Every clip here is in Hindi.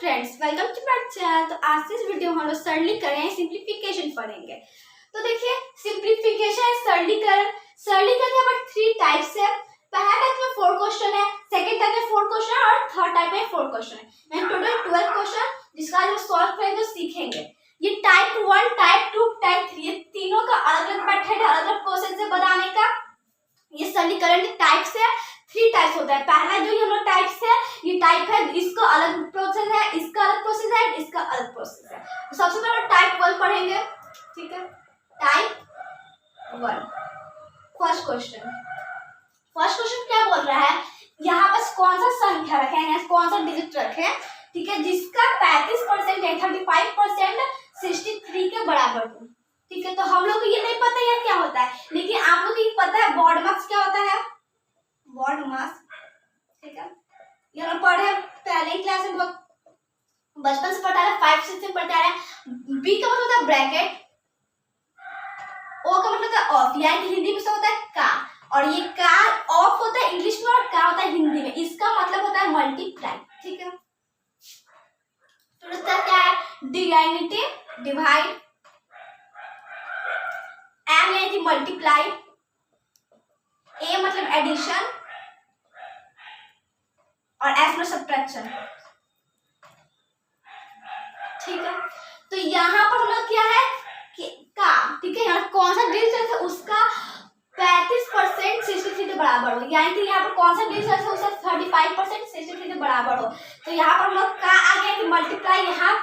Friends, welcome to my channel. तो आज से इस वीडियो में हम लोग सरलीकरण सिंप्लीफिकेशन पढ़ेंगे। तो देखिए, सिंप्लीफिकेशन सरलीकरण यहाँ पर 3 टाइप्स है। पहला टाइप में 4 क्वेश्चन है, सेकंड टाइप में 4 क्वेश्चन है और थर्ड टाइप में 4 क्वेश्चन है। मैं टोटल 12 क्वेश्चन जिसका आज हम सॉल्व करेंगे, सीखेंगे। ये टाइप 1, टाइप 2, टाइप 3 ये तीनों का अलग-अलग मेथड है, अलग-अलग प्रोसेस है बनाने का। ये सरलीकरण के टाइप्स है, 3 टाइप्स होता है। पहला जो हम लोग टाइप्स है, ये टाइप है, इसका अलग प्रोसेस है, इसका अलग प्रोसेस है, इसका अलग प्रोसेस है। तो सबसे पहले टाइप 1 पढ़ेंगे, ठीक है। टाइप 1, फर्स्ट क्वेश्चन क्या बोल रहा है, यहाँ पर कौन सा संख्या रखे हैं, कौन सा डिजिट रखे, ठीक है, जिसका 35% या 35% 63 के बराबर हो, ठीक है। तो हम लोग को ये नहीं पता यार क्या होता है, लेकिन आप लोग को ये पता है बॉड मास क्या होता है, बॉड मास, ठीक है। ये हम पढ़े पहले क्लास में, बचपन से पढ़ा है, 5-6 से पढ़ता है। बी का मतलब होता है ब्रैकेट, ओ का मतलब होता है ऑफ, यानी कि हिंदी में होता है का, और ये का ऑफ होता है इंग्लिश में और का होता है हिंदी में। इसका मतलब होता है मल्टीप्लाई, ठीक है। तो इसका क्या है, डिवाइडेड, डिवाइड, एम यानी कि मल्टीप्लाई, ए मतलब एडिशन और एस में सब्ट्रैक्शन, ठीक है। तो यहाँ पर हम लोग क्या है कि का, ठीक है, यहाँ कौन सा डिजिट है उसका 35% 63 के बराबर हो, यानी कि यहाँ पर कौन सा डिजिट है उसका 35% 63 के बराबर हो। तो यहाँ पर हम लोग का आ गया कि मल्टीप्लाई, यहाँ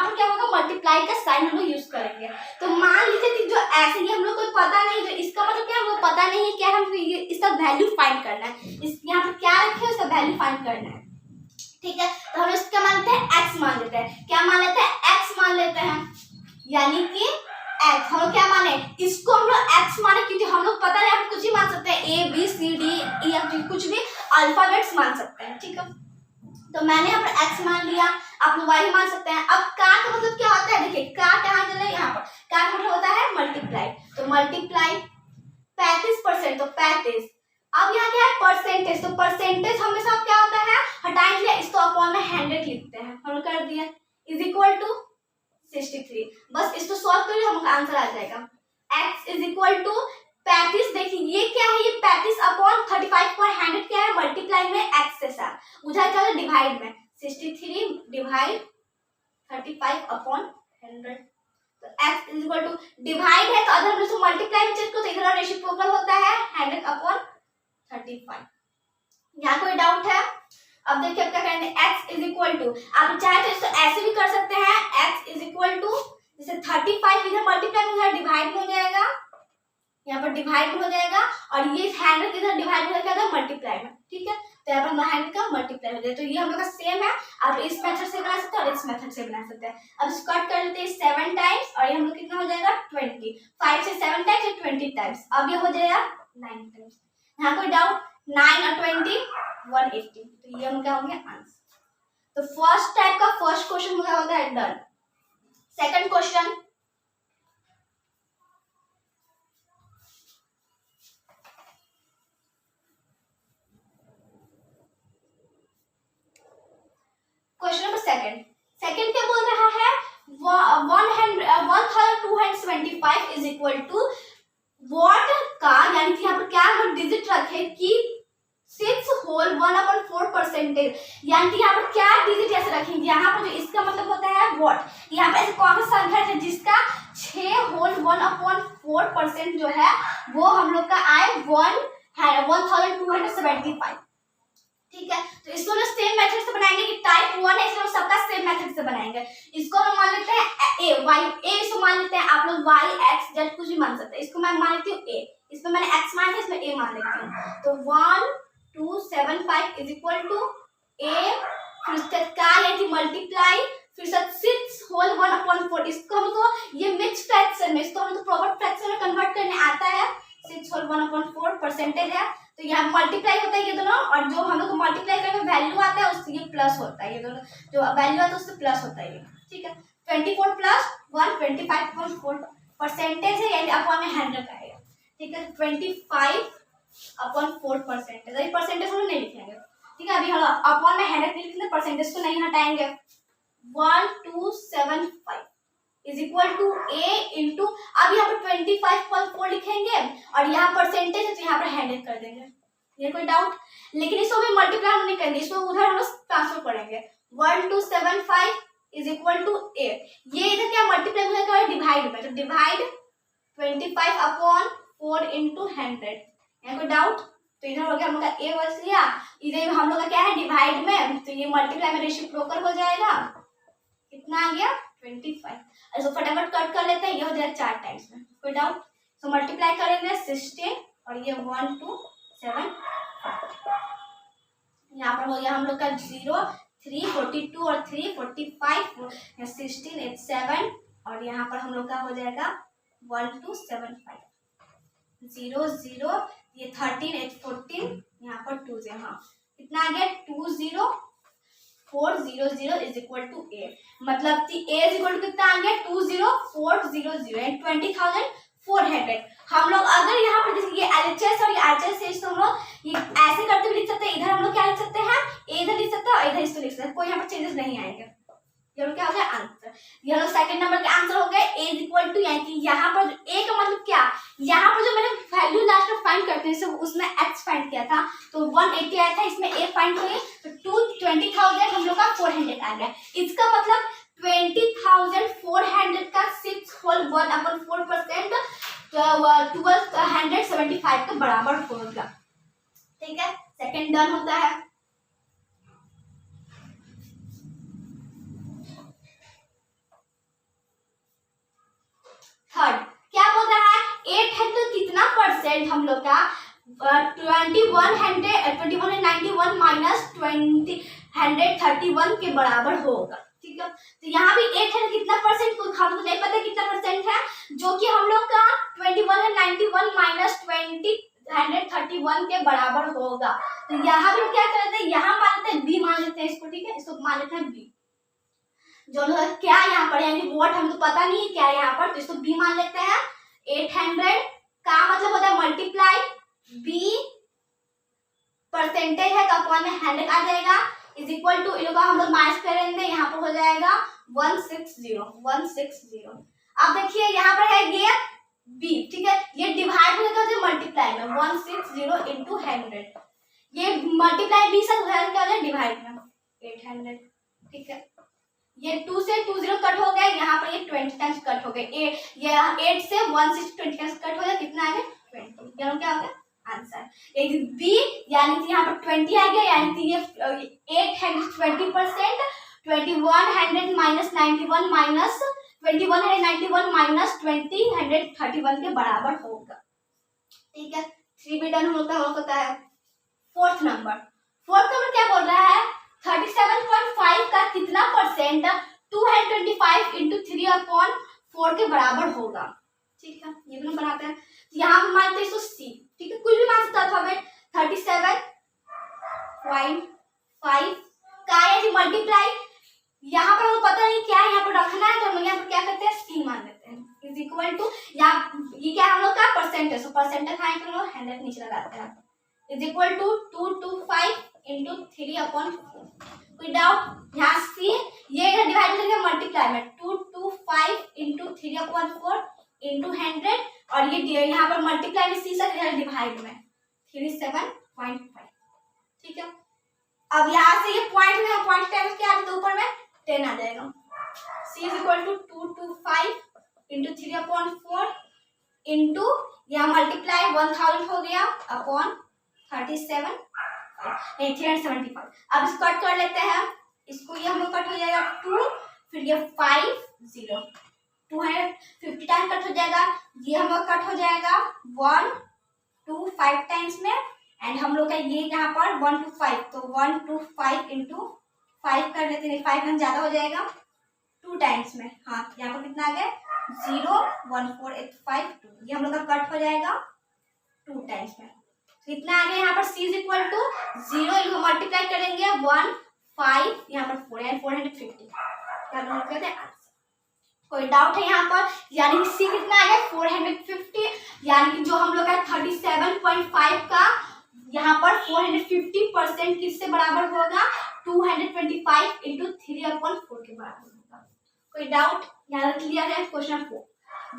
पर क्या होगा, मल्टीप्लाई का साइन हम लोग यूज करेंगे। तो मान लीजिए कि जो ऐसे ही हम लोग को पता नहीं, जो इसका मतलब क्या हमको पता नहीं है, क्या हम इसका वैल्यू फाइंड करना है, इस यहाँ पर क्या रखे है उसका वैल्यू फाइंड करना है, ठीक है। तो हम इसका मान लेते हैं एक्स मान लेते हैं, क्या मान लेते हैं, एक्स मान लेते हैं, यानी कि एक्स हम लोग क्या माने, इसको हम लोग एक्स माने क्योंकि हम लोग पता नहीं, आप कुछ भी मान सकते हैं, A B C D E F G, कुछ भी अल्फाबेट्स मान सकते हैं, ठीक है। तो मैंने यहाँ पर एक्स मान लिया, आप लोग वाई मान सकते हैं। अब का मतलब क्या होता है, देखिए का कहाँ चला है, यहाँ पर का मतलब होता है मल्टीप्लाई, तो मल्टीप्लाई 35%, तो 35। अब यहाँ क्या है परसेंटेज, तो परसेंटेज हमेशा क्या होता है, हटा दिया, इसको अपॉन में 100 लिखते हैं, हम कर दिया, इज इक्वल टू 63। बस इसको सॉल्व करिए, हमका आंसर आ जाएगा। x इज इक्वल टू 35, देखिए ये क्या है, ये 35 अपॉन 35 पर 100 क्या है, मल्टीप्लाई में x के साथ, उधर क्या है डिवाइड में, 63 डिवाइड 35 अपॉन 100। तो x is equal to divide है, तो अगर हम इसको मल्टीप्लाई में चेक करो तो इधर रेसिप्रोकल होता है 100 अपॉन 35। यहाँ कोई डाउट है? अब देखिए अब क्या करेंगे, x इज इक्वल टू, आप चाहे तो इसको ऐसे भी कर सकते हैं, x इज इक्वल टू जैसे 35 इधर मल्टीप्लाई में उधर डिवाइड में हो जाएगा, यहाँ पर डिवाइड में हो जाएगा, और ये 100 इधर डिवाइड में हो जाएगा मल्टीप्लाई में, ठीक है। तो यहाँ पर 100 का मल्टीप्लाई हो जाएगा, तो ये हम लोग का सेम है। आप इस मेथड से बना सकते हैं और इस मेथड से बना सकते हैं। अब इसको कट कर लेते हैं 7 टाइम्स, और ये हम लोग कितना हो जाएगा 20, 5 से 7 टाइम्स या 20 टाइम्स, अब ये हो जाएगा 9 टाइम्स। यहाँ कोई डाउट, 9 और 20 180, तो ये हम क्या हो गया आंसर। तो फर्स्ट टाइप का फर्स्ट क्वेश्चन क्या होता है, done. Second question, question number second क्या बोल रहा है, 1275 इज इक्वल टू व्हाट का, यानी कि यहाँ पर क्या हम डिजिट रखे कि 6 होल 1/4%, यानी कि यहाँ पर क्या डिजिट ऐसे रखेंगे, यहाँ पर जो इसका मतलब होता है व्हाट, यहाँ पर ऐसे कौन सा संख्या है जिसका 6 होल 1/4% जो है वो हम लोग का आए 1275, ठीक है। तो इसको हम सेम मेथड से बनाएंगे कि टाइप 1 है, इसलिए हम सबका सेम मेथड से बनाएंगे। इसको हम मान लेते हैं ए वाई, ए इसको मान लेते हैं, आप लोग वाई एक्स जेड कुछ भी मान सकते हैं। इसको मैं मान लेती हूँ ए, इसमें मैंने एक्स मान लिया, इसमें ए मान लेती हूँ। तो 1275 इज इक्वल टू ए, फिर उसके का यानी कि मल्टीप्लाई, फिर 6 होल 1/4, इसको हमको ये मिक्स फ्रैक्शन में, इसको हमको प्रॉपर फ्रैक्शन में कन्वर्ट करने आता है, 6 होल 1/4 परसेंटेज है, तो यहाँ मल्टीप्लाई होता है ये दोनों, और जो हम लोग को मल्टीप्लाई करने में वैल्यू आता है उससे ये प्लस होता है, ये दोनों जो वैल्यू आता है उससे प्लस होता है ये, ठीक है। 24 प्लस 1 25/4 परसेंटेज है, यानी अपॉन में 100 आएगा, ठीक है। 25/4 परसेंटेज, ये परसेंटेज हम नहीं लिखेंगे, ठीक है। अभी हम अपॉन में 100 लिखते हैं, परसेंटेज को नहीं हटाएंगे। 1275 is equal to A into, अब यहाँ पर 25.4 लिखेंगे और यहाँ परसेंटेज है तो यहाँ पर 100 कर देंगे। ये कोई डाउट? लेकिन इसको भी मल्टीप्लाई हम नहीं करेंगे, इसको उधर हम ट्रांसफर करेंगे। 1275 इज इक्वल टू ए, ये इधर क्या मल्टीप्लाई हो जाएगा डिवाइड में, तो डिवाइड 25/4 इंटू 100। यहाँ कोई डाउट? तो इधर हो गया हम लोग का ए बच गया, इधर हम लोग का क्या है डिवाइड में, तो ये मल्टीप्लाई में रेसिप्रोकल हो जाएगा। कितना आ गया 25। इसको फटाफट कट कर लेते हैं, ये हो जाएगा 4 टाइम्स में। कोई डाउट? तो मल्टीप्लाई करेंगे 16 और ये 1275। यहाँ पर हो गया हम लोग का 0 3 42 और 3 45 16 8 7 और यहाँ पर हम लोग का हो जाएगा 1275 0 0 ये 13 8 14 यहाँ पर 2 0। हाँ कितना आ गया 20400 इज इक्वल टू ए, मतलब कि ए इज इक्वल टू कितना आ गया 20400 एंड 20,400। हम लोग अगर यहाँ पर जैसे ये एलएचएस और ये आरएचएस, तो हम लोग ये ऐसे करते हुए लिख सकते हैं। इधर हम लोग क्या लिख सकते हैं, ए इधर लिख सकते हैं और इधर इसको लिख सकते हैं, कोई यहाँ पर चेंजेस नहीं आएंगे। ये लोग क्या हो गया आंसर, ये लोग सेकंड नंबर के आंसर हो गए ए इज इक्वल टू, यानी कि यहाँ पर ए का मतलब क्या, यहाँ पर जो मैंने वैल्यू लास्ट में फाइंड करते हैं उसमें एक्स फाइंड किया था तो 180 आया था, इसमें ए फाइंड हुए तो 20,000 हम लोग का 400 आ गया। इसका मतलब 20,400 का 6/1/4% 1275 के बराबर होगा। ठीक है, सेकंड डन होता है। थर्ड क्या बोल रहा है 800 कितना परसेंट हम लोग का 2191 माइनस 131 के बराबर होगा। ठीक है, तो यहाँ भी 800 कितना परसेंट, हम तो नहीं पता कितना परसेंट है, जो कि हम लोग का 2191 माइनस 131 के बराबर होगा। तो यहाँ भी क्या करते हैं, यहाँ मान लेते हैं बी मान लेते हैं इसको। ठीक है, इसको मान लेते हैं बी, जो लोग क्या यहाँ पर यानी वोट हम तो पता नहीं है क्या यहाँ पर, तो इसको बी मान लेते हैं। 800 का मतलब होता है मल्टीप्लाई बी परसेंटेज है, अपॉन में 100 आ जाएगा इज इक्वल टू, इन लोग हम लोग माइनस करेंगे, यहाँ पर हो जाएगा 160। अब देखिए यहाँ पर है ये बी। ठीक है, ये डिवाइड हो जाता है मल्टीप्लाई में 160 इंटू 100, ये मल्टीप्लाई बी से क्या हो जाए डिवाइड में 800। ठीक है, ये 2 से 20 कट हो गया, यहाँ पर ये 20 टाइम्स कट हो गए, ये 8 से 160 20 टाइम्स कट हो गया, कितना आ गया 20। क्या हो गया आंसर बी, यानी कि यहाँ पर 20 आ गया, यानी कि ये 820% 2100 माइनस 91 माइनस 2191 माइनस 2031 के बराबर होगा। ठीक है, 3 भी डन होता है। फोर्थ नंबर क्या बोल रहा है 37.5 का कितना परसेंट 225 इंटू 3/4 के बराबर होगा। ठीक है, ये भी हम बनाते हैं, यहाँ पर मानते हैं इसको सी। ठीक है, कुछ भी मान सकता था 37.5 का यदि मल्टीप्लाई, यहाँ पर हमें पता नहीं क्या है, यहाँ पर रखना है तो हम यहाँ पर क्या करते हैं सी मान लेते हैं इज इक्वल टू, ये क्या हम लोग का परसेंटेज, तो परसेंटेज खाए तो हम लोग 100 नीचे लगाते हैं इज इक्वल टू 225 इंटू 3/4। कोई डाउट? यहाँ सी ये डिवाइड करके मल्टीप्लाई में 225 इंटू 3/4 इंटू 100 और ये यहाँ पर मल्टीप्लाई में सी से डिवाइड में 37.5। ठीक है, अब यहाँ से ये पॉइंट में पॉइंट टाइम्स क्या आ तो ऊपर में 10 आ जाएगा। C is equal to 225 into 3/4 into यहाँ मल्टीप्लाई 1000 हो गया अपॉन 375। अब इसको कट कर लेते हैं, इसको ये हम लोग कट हो जाएगा 2, फिर ये 5 0 250 टाइम कट हो जाएगा, ये हम लोग कट हो जाएगा 1 2 5 टाइम्स में, एंड हम लोग का ये यहाँ पर 1 to 5 तो 1 to 5 इंटू 5 कर लेते हैं, 5 ज्यादा हो जाएगा 2 टाइम्स में। हाँ, यहाँ पर कितना आ गया 0 1 4 8 5 2, ये हम लोग का कट हो जाएगा 2 टाइम्स में। कितना आ गया यहाँ पर सी इज इक्वल टू 0 इनको मल्टीप्लाई करेंगे 1 5 यहाँ पर 4 एंड 450। कोई डाउट है यहाँ पर? यानी कि सी कितना आ गया 450, यानी कि जो हम लोग का 37.5 का यहाँ पर 450% किससे बराबर होगा, 225 इंटू 3/4 के बराबर होगा। कोई डाउट? यहाँ क्लियर है क्वेश्चन 4।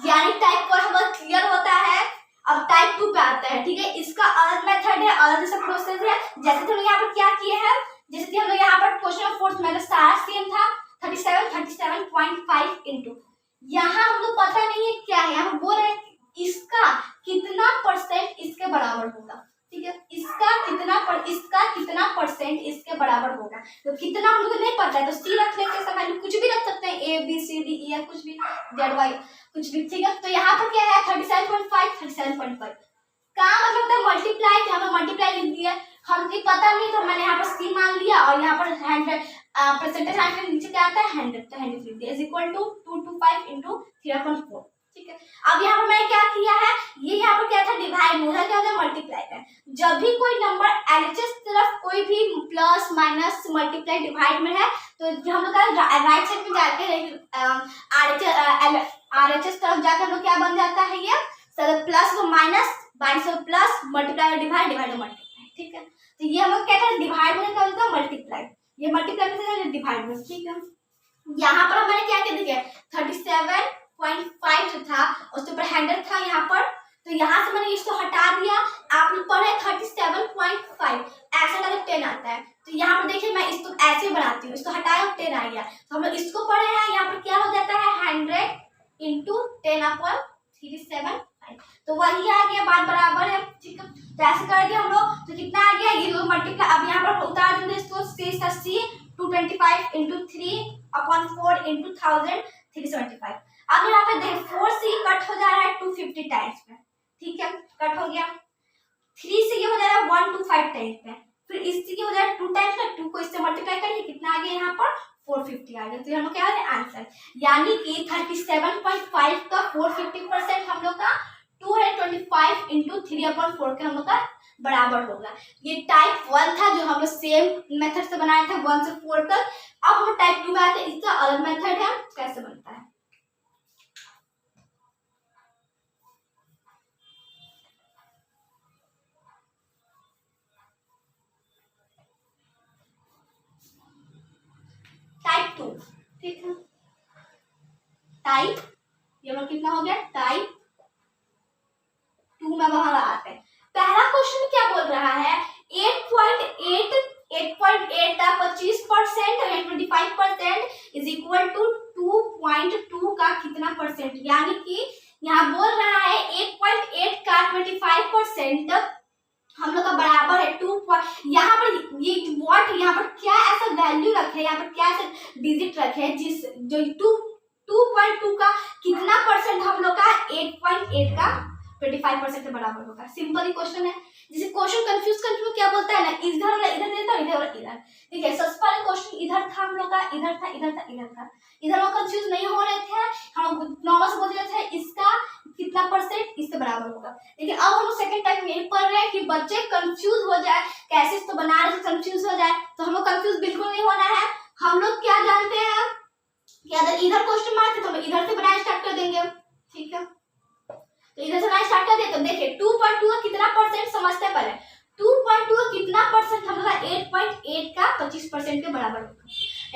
यानी टाइप 4 हमारा क्लियर होता है। अब टाइप 2 पे आता है, ठीक है। इसका अलग मेथड है, अलग सा प्रोसेस है। जैसे तो यहाँ पर क्या किए हैं, जैसे कि हम लोग यहाँ पर क्वेश्चन 4 में सारा सेम था, 37.5 इंटू, यहाँ हम लोग पता नहीं है क्या है, यहाँ बोल रहे हैं इसका कितना परसेंट इसके बराबर होगा, ठीक है। इसका कितना परसेंट इसके बराबर होगा, तो कितना हम लोग नहीं पता है, तो सी रख लेते हैं, वैल्यू कुछ भी रख सकते हैं, ए बी सी डी ई या कुछ भी, जेड वाई कुछ भी, ठीक है। तो यहाँ पर क्या है 37.5 का मतलब होता है मल्टीप्लाई, यहाँ पर मल्टीप्लाई लिख दिया, हमको पता नहीं तो मैंने यहाँ पर सी मान लिया, और यहाँ पर 100 परसेंटेज के नीचे क्या आता है 100, तो 100 लिख दिया, इज इक्वल टू 225 इंटू 3/4, ठीक है। अब यहाँ पर मैंने क्या किया है, ये यहाँ पर क्या था डिवाइड, उधर क्या होता है मल्टीप्लाई का। जब भी कोई नंबर एलएचएस तरफ कोई भी प्लस माइनस मल्टीप्लाई डिवाइड में है, तो जो हम लोग का राइट साइड में जाके आरएचएस तरफ जाकर हम लोग क्या बन जाता है, ये प्लस को माइनस, माइनस को plus, multiply divide, divide multiply, ठीक है। तो ये हम लोग क्या था डिवाइड में क्या होता है मल्टीप्लाई, ये मल्टीप्लाई में डिवाइड में, ठीक है। यहाँ पर मैंने क्या क्या देखिए 37.5 जो था उसके ऊपर 100 था यहाँ पर, तो यहाँ से मैंने इसको हटा दिया। आप लोग पढ़े 37.5 ऐसा करके 10 आता है, तो यहाँ पर देखिए मैं इसको ऐसे बनाती हूँ, इसको हटाया 10 आ गया, तो हम लोग इसको पढ़े हैं, यहाँ पर क्या हो जाता है 100 इंटू 10/375, तो वही आ गया, बात बराबर है, ठीक है। तो ऐसे कर दिया हम लोग, तो कितना आ गया ये लोग मल्टीप्लाई, अब यहाँ पर उतार देंगे इसको, C 225 इंटू 3/4 इंटू 1000 अब यहाँ पे देख 4 से कट हो जा रहा है 250 टाइम्स पे, ठीक है, कट हो गया। 3 से ये हो जा रहा है 125 टाइम्स पे, फिर इससे ये हो जा रहा है 2 टाइम्स पे, 2 को इससे मल्टीप्लाई करिए, कितना आ गया यहाँ पर 450 आ गया। तो हम लोग क्या है आंसर, यानी कि 37.5 का 450% हम लोग का 225 इंटू 3/4 के हम लोग का बराबर होगा। ये टाइप 1 था जो हम लोग सेम मेथड से बनाए थे 1 से 4 तक। अब हम टाइप 2 में आते हैं, इसका अलग मेथड है, कैसे बनता है। टाइप 2, ठीक है। टाइप ये लोग कितना हो गया टाइप 2 में बाहर आते हैं। पहला क्वेश्चन क्या बोल रहा है 8.8 का 25% और 25% इज इक्वल टू 2.2 का कितना परसेंट, यानी कि यहाँ बोल रहा है 8.8 का 25% हम लोग का बराबर है 2, यहाँ पर ये व्हाट यहाँ पर क्या ऐसा वैल्यू रखे, यहाँ पर क्या ऐसा डिजिट रखे जिस जो 2.2 का कितना परसेंट हम लोग का 8.8 का 25% के बराबर होगा। सिंपल ही क्वेश्चन है। जैसे क्वेश्चन कंफ्यूज क्या बोलता है ना, इधर वाला इधर देता है, इधर वाला इधर, ठीक है। सबसे पहले क्वेश्चन इधर था हम लोग का, इधर था, इधर था, इधर था, इधर लोग कंफ्यूज नहीं हो रहे थे, हम नॉर्मल से बोल रहे थे इसका कितना परसेंट इससे बराबर होगा। लेकिन अब हम सेकंड टाइम यही पढ़ रहे हैं कि बच्चे कंफ्यूज हो जाए, कैसे इसको बना रहे कंफ्यूज हो जाए, तो हम लोग कंफ्यूज बिल्कुल नहीं होना है। हम लोग क्या जानते हैं कि अगर इधर क्वेश्चन मार्क तो हम इधर से बनाना स्टार्ट कर देंगे, ठीक है। तो इधर से बनाना स्टार्ट कर दिया, तो देखिए 2.2 का कितना परसेंट समझते हैं पहले, 2.2 का कितना परसेंट हम लोग 8.8 का 25% के बराबर होगा,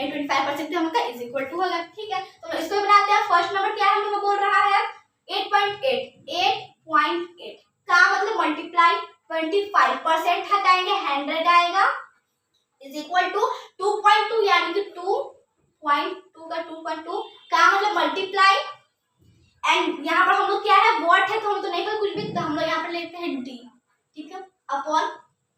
8.5% हम लोग का इज इक्वल टू होगा, ठीक है। तो इसको बनाते हैं। फर्स्ट नंबर क्या है हम लोग बोल रहा है 8.8 का मतलब मल्टीप्लाई 25% हटाएंगे 100 आएगा इज इक्वल टू 2.2 यानी कि 2.2 का 2.2 का मतलब मल्टीप्लाई एंड यहाँ पर हम लोग क्या है व्हाट है तो हम तो नहीं पता कुछ भी, तो हम लोग यहाँ पर लेते हैं डी, ठीक है, अपॉन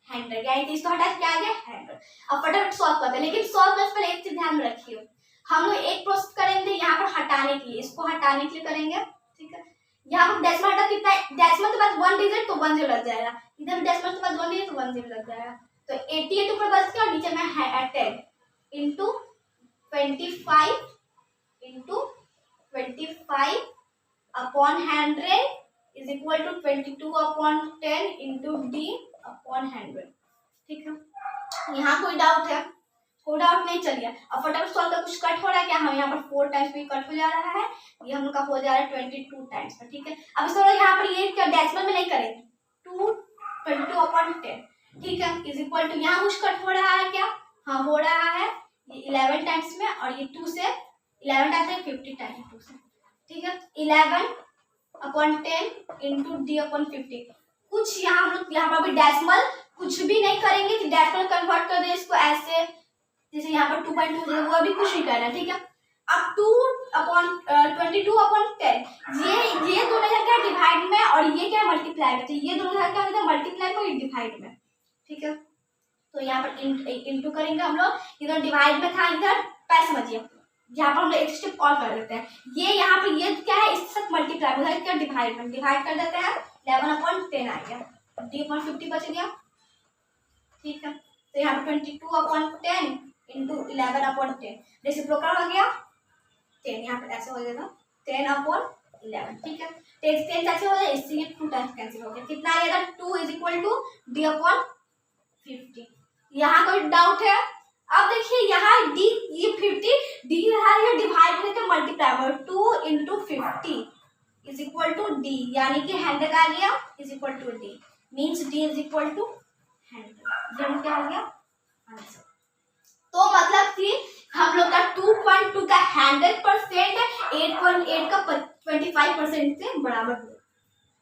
100 यानी कि इसको हटा क्या आ गया 100। अब फटाफट सॉल्व करते हैं, लेकिन सॉल्व करने से पहले एक चीज ध्यान में रखिए, हम लोग एक प्रोसेस करेंगे यहाँ पर हटाने के लिए, इसको हटाने के लिए करेंगे, ठीक है। यहाँ पर डेसिमल हटा कितना है, डेसिमल के बाद 1 डिजिट तो 1 0 लग जाएगा, इधर डेसिमल के बाद 1 डिजिट तो 1 0 लग जाएगा, तो 88 ऊपर बच गया और नीचे में है 10 into 25 into 25 upon 100 is equal to 22 upon 10 into D upon 100, ठीक है। यहाँ कोई डाउट है? कोई डाउट नहीं, चलिए अब फटाफट सॉल्व कर। कुछ कट हो रहा है क्या, हम यहाँ पर 4 टाइम्स पे कट हो जा रहा है, ये हम लोग का हो जा रहा है 22 टाइम्स पर, ठीक है। अब इसको यहाँ पर ये क्या डेसिमल में नहीं करेंगे, 22 अपॉन 10 ठीक है, इज इक्वल टू यहाँ कुछ कट हो रहा है क्या? हाँ हो रहा है, ये 11 टाइम्स में और ये 2 से 11 टाइम्स में 50 टाइम्स 2 से, ठीक है। 11/10 इंटू d/50। कुछ यहाँ हम लोग यहाँ पर भी डेसिमल कुछ भी नहीं करेंगे कि डेसिमल कन्वर्ट कर दे इसको ऐसे, जैसे यहाँ पर 2.2 वो अभी कुछ नहीं करना, ठीक है। अब 2/22/10 ये दोनों इधर क्या डिवाइड में और ये क्या मल्टीप्लाई में, तो ये दोनों इधर क्या होता है मल्टीप्लाई में और डिवाइड में, ठीक है। तो यहाँ पर इंटू करेंगे हम लोग, इधर डिवाइड में था, इधर पैसे समझिए, यहाँ पर हम लोग एक स्टेप और कर देते हैं, ये यहाँ पर ये क्या है इसके साथ मल्टीप्लाई, उधर क्या डिवाइड में, डिवाइड कर देते हैं 11/10 आ गया, d/50 बच गया, ठीक है। तो यहाँ पर 22/10 इंटू 11/10 रेसिप्रोकल हो गया 10, यहाँ पर ऐसे हो जाएगा 10/11, ठीक है। 10 कैसे हो जाए, इससे 2 टाइम्स कैंसिल हो गया, कितना आएगा 2 इज इक्वल टू d/50। यहाँ कोई डाउट है? अब देखिए यहाँ d ये 50 d है डिवाइड करके मल्टीप्लाई में 2 into 50 is equal to d, यानी कि 100 आ गया is equal to d, means d is equal to 100। ये क्या हो गया आंसर। तो मतलब कि हम लोग का 2.2 का 100% 8.8 का 25% से बराबर हो।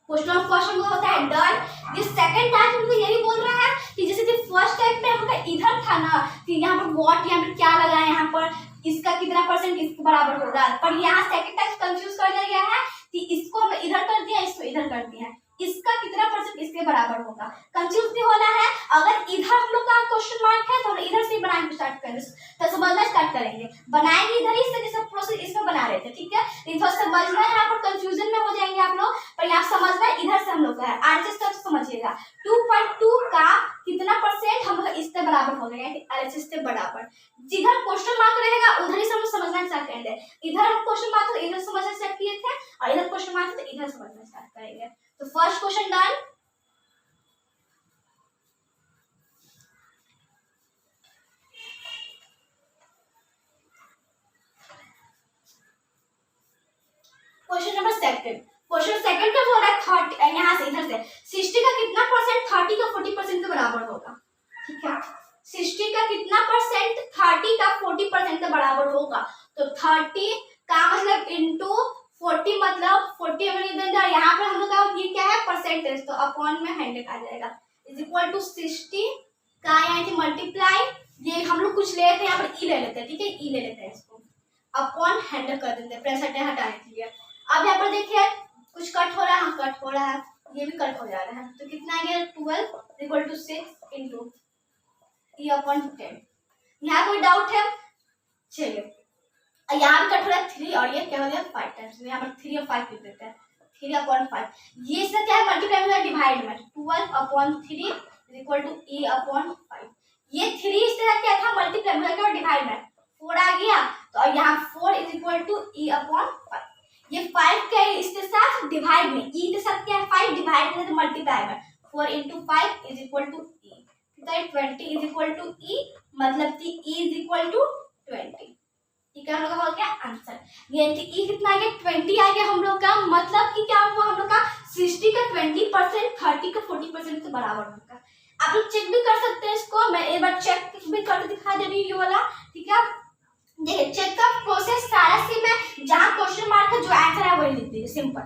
क्वेश्चन होता है डन। ये सेकंड टाइप हमको यही बोल रहा है कि जैसे कि फर्स्ट टाइप में हमका इधर था ना कि यहाँ पर व्हाट, यहाँ पर क्या लगा है, यहाँ पर इसका कितना परसेंट इसके बराबर होगा, पर यहाँ सेकंड टाइप कंफ्यूज कर दिया गया है कि इसको हम इधर कर दिया, इसको इधर कर दिया, इसका कितना परसेंट इसके बराबर होगा। कंफ्यूज नहीं होना है। अगर इधर हम लोग का क्वेश्चन मार्क है तो हम इधर से बनाना स्टार्ट करेंगे, तो समझना स्टार्ट करेंगे, बनाएंगे इधर ही से जैसे प्रोसेस इसमें बना रहे थे, ठीक है। इधर समझना है, यहाँ पर कंफ्यूजन में हो जाएंगे आप लोग, पर यहाँ समझना है इधर से हम लोग का है, आरएचएस तक समझिएगा 2.2 का कितना परसेंट हम लोग इससे बराबर हो गया है, आरएचएस से बराबर। जिधर क्वेश्चन मार्क रहेगा उधर ही से हम समझना स्टार्ट करेंगे। इधर हम क्वेश्चन मार्क तो इधर समझना स्टार्ट किए थे और इधर क्वेश्चन मार्क तो इधर समझना स्टार्ट करेंगे। तो first question done. Question number second, question second का हो रहा है 30, यहाँ से इधर से 60 का कितना परसेंट 30 का 40% के बराबर होगा, ठीक है। 60 का कितना परसेंट 30 का 40% के बराबर होगा, तो 30 का मतलब इंटू 40 मतलब 40 यहाँ पर हम लोग का ये क्या है परसेंटेज, तो अपॉन में 100 आ जाएगा इज इक्वल टू 60 का यहाँ से मल्टीप्लाई, ये हम लोग कुछ लेते हैं यहाँ पर ई ले लेते हैं, ठीक है, ई ले लेते हैं, इसको अपॉन 100 कर देते हैं प्रेजेंट हटाने के लिए। अब यहाँ पर देखिए कुछ कट हो रहा है, हाँ कट हो रहा है, ये भी कट हो जा रहा है, तो कितना आ गया 12 इक्वल टू 6 इंटू e/10। यहाँ कोई डाउट है? चलिए यहाँ भी कट हो रहा है 3 और ये क्या हो गया 5 टाइम्स, यहाँ पर 3 और 5 लिख देते हैं 3/5। ये इससे क्या है मल्टीप्लाई में डिवाइड में 12/3 इज इक्वल टू e/5। ये 3 इससे क्या था मल्टीप्लाई में क्या डिवाइड में 4 आ गया, तो यहाँ 4 इज इक्वल टू e/5। ये 5 क्या है इसके साथ डिवाइड में, e के साथ क्या है 5 डिवाइड में तो मल्टीप्लाई में 4 into 5 is equal to e, तो 20 इज इक्वल टू e, मतलब कि e इज इक्वल टू 20। ठीक है, हम लोग का हो गया आंसर। ये e कितना आ गया 20 आ गया हम लोग का, मतलब कि क्या हुआ हम लोग का 60 का 20% 30 का 40% के बराबर होगा। आप लोग चेक भी कर सकते हैं इसको, मैं एक बार चेक भी करके दिखा दे रही हूँ ये वाला, ठीक है। देखिए चेक का प्रोसेस सारा सी मैं जहाँ क्वेश्चन मार्क है जो आंसर है वही लिख दीजिए सिंपल,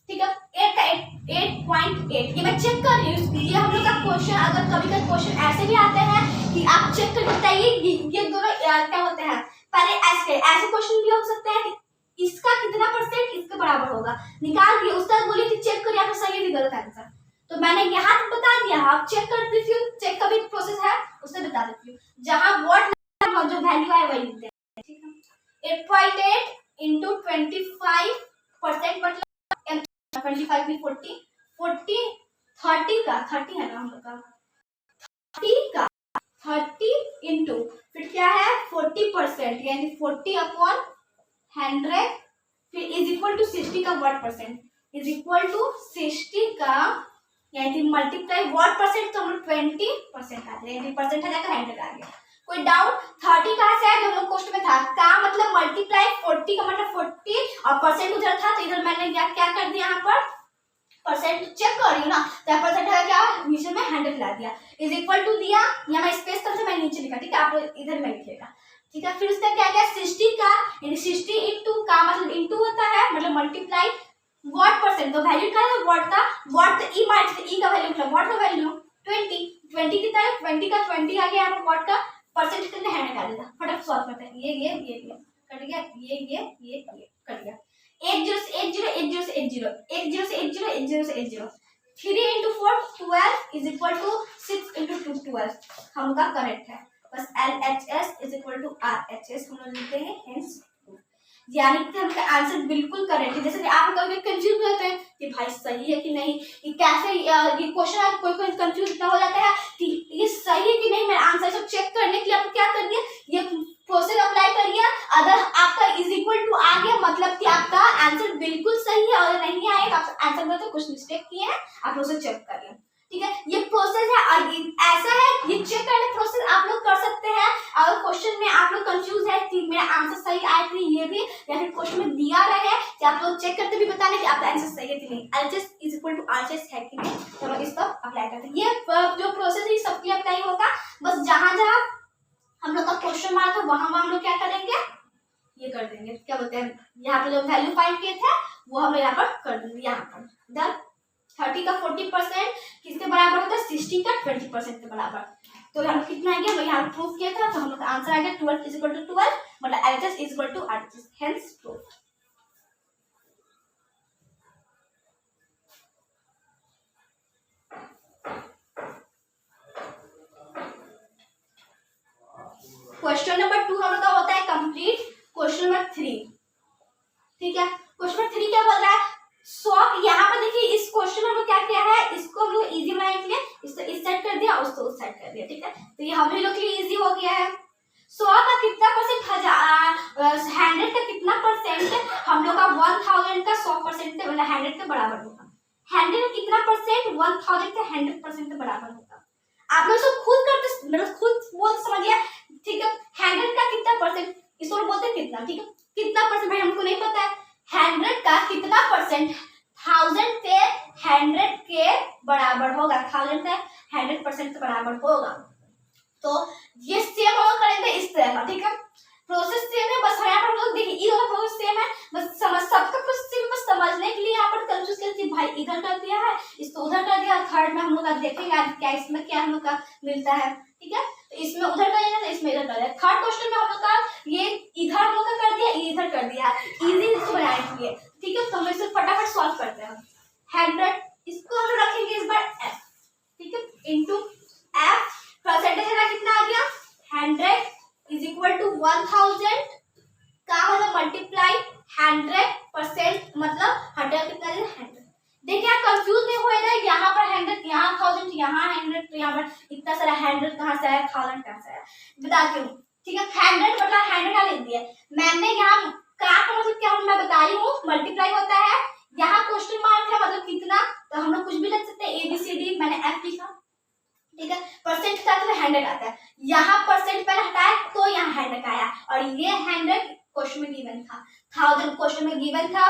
ठीक है। 8.8 ये मैं चेक कर रही हूँ, ये हम लोग का क्वेश्चन, अगर कभी कभी क्वेश्चन ऐसे भी आते हैं कि आप चेक कर बताइए ये दोनों क्या होते हैं, पहले ऐसे क्वेश्चन भी हो सकते हैं कि इसका कितना परसेंट इसके बराबर होगा, निकाल दिए उसका बोलिए कि चेक करिए आपको सही है गलत आंसर, तो मैंने यहाँ बता दिया, आप चेक कर दीजिए, चेक का भी प्रोसेस है उससे बता देती हूँ, जहाँ व्हाट जो वैल्यू है वही लिखते हैं, ठीक है। 8.8 इंटू 25% मतलब 25 में 40 30 का 30 है ना हम लोग का 30 का 30 इंटू फिर क्या है 40% यानी 40/100 फिर इज इक्वल टू 60 का what percent is equal to 60 का यानी मल्टीप्लाई व्हाट परसेंट, तो हम लोग 20% आ गया, 20% है जाकर 100 आ गया। कोई डाउट? 30 कहाँ से आया? हम लोग क्वेश्चन में था का मतलब मल्टीप्लाई 40 का मतलब 40 और परसेंट उधर था, तो इधर मैंने क्या कर दिया यहाँ पर परसेंट चेक कर रही हूँ ना, तो परसेंट है क्या, नीचे में 100 ला दिया, इज इक्वल टू दिया, यहाँ मैं स्पेस तक से मैं नीचे लिखा, ठीक है, आप लोग इधर में लिखिएगा, ठीक है। फिर उसका क्या क्या 60 का, यानी 60 इंटू का मतलब इंटू होता है, मतलब मल्टीप्लाई व्हाट परसेंट, तो वैल्यू क्या है व्हाट का, व्हाट ई माइनस ई का वैल्यू मतलब व्हाट का वैल्यू 20, 20 कितना है 20 का 20 आ गया, यहाँ पर व्हाट का परसेंट कितने है निकाल देगा, फटाफट सॉल्व करते हैं, ये कट गया, ये कट गया, 1 0 से 1 0 1 0 से 1 0 1 0 से 1 0 1 0 से 1 0, 3 into 4 12 is equal to 6 into 2 12, हम का करेक्ट है, बस LHS is equal to RHS हम लोग लिखते हैं, हेंस यानी कि हमका आंसर बिल्कुल करेक्ट है। जैसे कि आप कभी कंफ्यूज होते हैं कि भाई सही है कि नहीं, ये कैसे ये क्वेश्चन कोई कोई कंफ्यूज इतना हो जाता है कि ये सही है कि नहीं, मेरा आंसर सब चेक करने के लिए आप क्या करिए, ये प्रोसेस अप्लाई करिए, अगर आपका इज इक्वल टू आ गया मतलब कि आपका आंसर बिल्कुल सही है, और नहीं आए तो आप आंसर में तो कुछ मिस्टेक किए हैं, आप उसे चेक करिए, ठीक है। ये प्रोसेस है और ऐसा है, ये चेक करने प्रोसेस आप लोग कर सकते हैं। अगर क्वेश्चन में आप लोग कंफ्यूज है कि मेरा आंसर सही आया कि ये भी, या फिर क्वेश्चन में दिया रहे कि आप लोग चेक करते भी बताने कि आपका आंसर सही है कि नहीं, LHS is equal to RHS है कि नहीं, तो लोग इसको अप्लाई करते हैं। ये जो प्रोसेस है सबके अप्लाई होगा, बस जहां जहां हम लोग का क्वेश्चन मार्क है वहां हम लोग क्या करेंगे, ये कर देंगे, क्या बोलते हैं, यहाँ पे जो वैल्यू फाइंड किए थे वो हम यहाँ पर कर देंगे, यहाँ पर इधर 30 का 40% किसके बराबर होता है, 60 का 20% के बराबर, तो हम कितना आ गया, मैं यहाँ प्रूफ किया था, तो हम लोग का आंसर आ गया 12 इज इक्वल टू 12, मतलब LHS is equal to RHS, hence proof. Question number 2 हम लोग का होता है कंप्लीट। क्वेश्चन नंबर 3, ठीक है, क्वेश्चन नंबर 3 क्या बोल रहा है, सॉल्व, यहाँ पर देखिए इस क्वेश्चन में हम लोग क्या किया है, इसको हम लोग इजी बनाने के लिए इसको इस साइड कर दिया, उसको उस साइड कर दिया, ठीक है, तो ये हम लोग के लिए इजी हो गया है। 100 का कितना परसेंट, 100 का कितना परसेंट हम लोग का 1000 का 100% के मतलब 100 के बराबर होगा, 100 का कितना परसेंट 1000 का 100% के बराबर होगा, आप लोग सब खुद करते, मतलब खुद बोल समझिए, ठीक है। 100 का कितना परसेंट, इसको बोलते हैं कितना, ठीक है, कितना परसेंट भाई हमको नहीं पता है, 100 का कितना परसेंट 1000 के 100 के बराबर होगा, 1000 का 100% के बराबर होगा, तो ये सेम हम करेंगे इस तरह का, ठीक है, प्रोसेस सेम है, बस यहाँ पर लोग देखिए ये वाला प्रोसेस सेम है, बस समझ सबका प्रोसेस सेम, बस समझने के लिए यहाँ पर कंफ्यूज करती भाई इधर कर दिया है, इसको उधर कर दिया, थर्ड में हम लोग का देखेंगे आज क्या इसमें क्या हम लोग का मिलता है, ठीक है, तो इसमें उधर कर दिया, इसमें इधर कर दिया, थर्ड क्वेश्चन में हम लोग का ये इधर हम लोग का कर दिया, इधर कर दिया, इजी इसको बनाने के लिए, ठीक है, तो हम इसे फटाफट सॉल्व करते हैं। 100 इसको हम रखेंगे इस बार f, ठीक है, इनटू f, परसेंटेज है कितना आ गया 100 इज इक्वल टू 1000 का मतलब मल्टीप्लाई 100% मतलब 100 कितना है 100। देखिए आप कंफ्यूज नहीं होएगा, यहाँ पर 100 यहाँ 1000 यहाँ 100, तो यहाँ पर इतना सारा 100 कहाँ से आया 1000 कहाँ से आया बताती हूँ, ठीक है, 100 मतलब 100 का लिख दिया मैंने, यहाँ का मतलब क्या मैं बता रही हूँ मल्टीप्लाई होता है, यहाँ क्वेश्चन मार्क है मतलब कितना, तो हम लोग कुछ भी लिख सकते हैं ABCD, मैंने F लिखा, ठीक है, परसेंट का तो 100 आता है, यहाँ परसेंट पहले हटाया तो यहाँ 100 आया, और ये 100 क्वेश्चन में गिवन था, 1000 क्वेश्चन में गिवन था,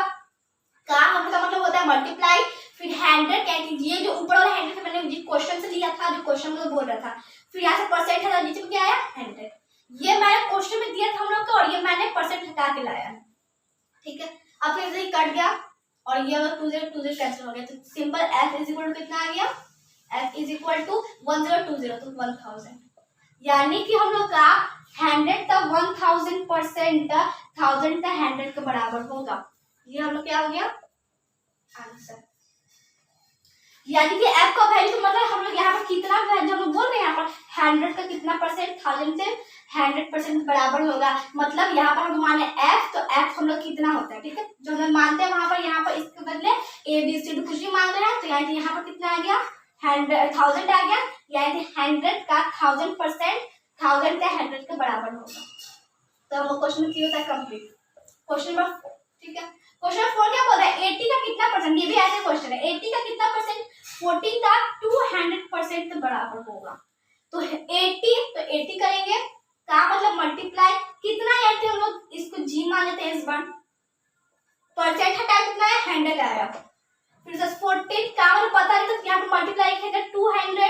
का हम का मतलब होता है मल्टीप्लाई, फिर 100 क्या ये जो ऊपर वाला 100 था मैंने जो क्वेश्चन से लिया था, जो क्वेश्चन में बोल रहा था, फिर यहाँ से परसेंट हटा, नीचे में क्या आया 100, ये मैंने क्वेश्चन में दिया था हम लोग को, और ये मैंने परसेंट हटा के लाया, ठीक है, अब फिर से कट गया और ये 20 कैंसिल हो गया, तो simple f is equal to कितना आ गया, f इज इक्वल टू 1020 तो 1000, यानी कि हम लोग का 100 का 1000% 1000 का 100 के बराबर होगा, ये हम लोग क्या हो गया आंसर, यानी कि f का वैल्यू तो मतलब हम लोग यहाँ पर कितना वैल्यू हम लोग बोल रहे हैं, यहाँ पर 100 का कितना परसेंट 1000 से 100% बराबर होगा, मतलब यहाँ पर हम माने f, तो f हम लोग कितना होता है, ठीक है, जो हम मानते हैं वहां पर, यहाँ पर इसके बदले ABCD कुछ भी मान रहे हैं, तो यानी यहाँ पर कितना आ गया 1000 आ गया, यानी 100 का 1000% 1000 का 100 के बराबर होगा, तो हम क्वेश्चन क्लियर होता है कंप्लीट। क्वेश्चन नंबर, ठीक है, क्वेश्चन 4 क्या बोल रहा है 80 का कितना परसेंट, ये भी ऐसे क्वेश्चन है, 80 का कितना परसेंट 40 का 200% के बराबर होगा, तो 80 तो 80 करेंगे का मतलब मल्टीप्लाई कितना 80 हम लोग इसको जी मान लेते हैं, इस बार परसेंट हटाया कितना है 100 आया, फिर से 14 का मतलब पता नहीं तो यहाँ पर मल्टीप्लाई किया 200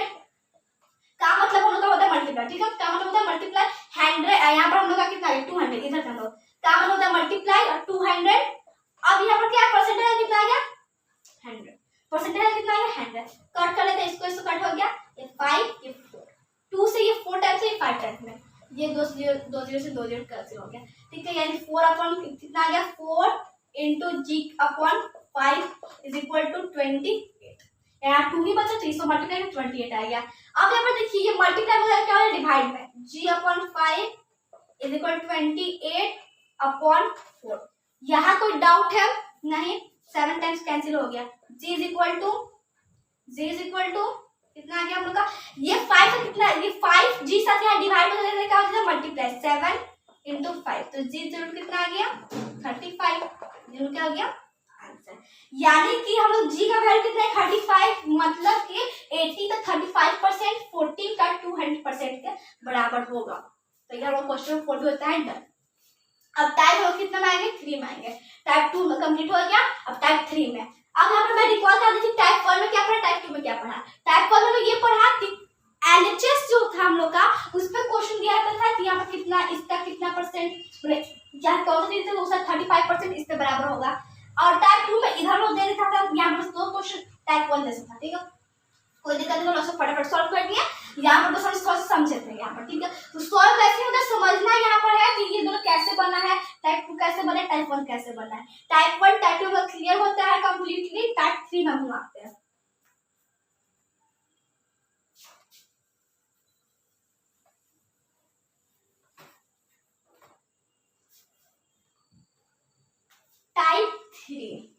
का मतलब हम लोग का होता है मल्टीप्लाई, ठीक है, का मतलब होता है मल्टीप्लाई 100, यहाँ पर हम लोग का कितना है 200, इधर का मतलब का मतलब होता है मल्टीप्लाई और 200। अब यहाँ पर क्या परसेंटेज कितना आ गया 100, परसेंटेज कितना आ गया 100, कट कर लेते हैं इसको, इसको कट हो गया, ये 5 ये 4, 2 से ये 4 टाइम्स ये 5 टाइम्स में, ये 2 0 से 2 0 कैंसिल हो गया, ठीक है, यानी 4 अपॉन कितना आ गया 4 into g upon 5 is equal to 28, यहाँ 2 ही बचा 300 मल्टीप्लाई में 28 आ गया। अब यहाँ पर देखिए ये मल्टीप्लाई हो गया क्या है डिवाइड में, g upon 5 is equal 28 upon 4, यहाँ कोई डाउट है नहीं, 7 टाइम्स कैंसिल हो गया, g इज इक्वल टू कितना आ गया हम लोग का, ये 5 से कितना, ये 5 g साथ यहाँ डिवाइड में देने का होता है मल्टीप्लाई 7 इंटू 5, तो g जरूर कितना आ गया 35, जरूर क्या हो गया आंसर, यानी कि हम लोग g का वैल्यू कितना है 35, मतलब कि 80 का 35%, 14 का 200% के बराबर होगा, तो ये हमारा क्वेश्चन 4 होता है डन। अब टाइप हो कितना में आएंगे 3 में आएंगे, टाइप 2 में कंप्लीट हो गया, अब टाइप 3 में, अब यहाँ पर मैं रिकॉल कर देती टाइप 1 में क्या पढ़ा, टाइप 2 में क्या पढ़ा, टाइप 1 में ये पढ़ा कि एलएचएस जो था हम लोग का उस पर क्वेश्चन दिया जाता था कि यहाँ पर कितना, इसका कितना परसेंट, जहाँ कौन सा चीज है उसका 35% इससे बराबर होगा, और टाइप 2 में इधर लोग दे देता था, यहाँ पर 2 क्वेश्चन टाइप 1 जैसा था, ठीक है, कोई दिक्कत नहीं, लोग फटाफट सॉल्व कर दिया, यहाँ पर बस हम थोड़ा सा समझे थे यहाँ पर, ठीक है, तो सॉल्व कैसे होता है समझना यहाँ पर है कि ये दोनों कैसे बना है, टाइप 2 कैसे बना है, टाइप 1 कैसे बना है, टाइप 1 टाइप 2 में क्लियर होता है कंप्लीटली, टाइप 3 में हम आते हैं। टाइप 3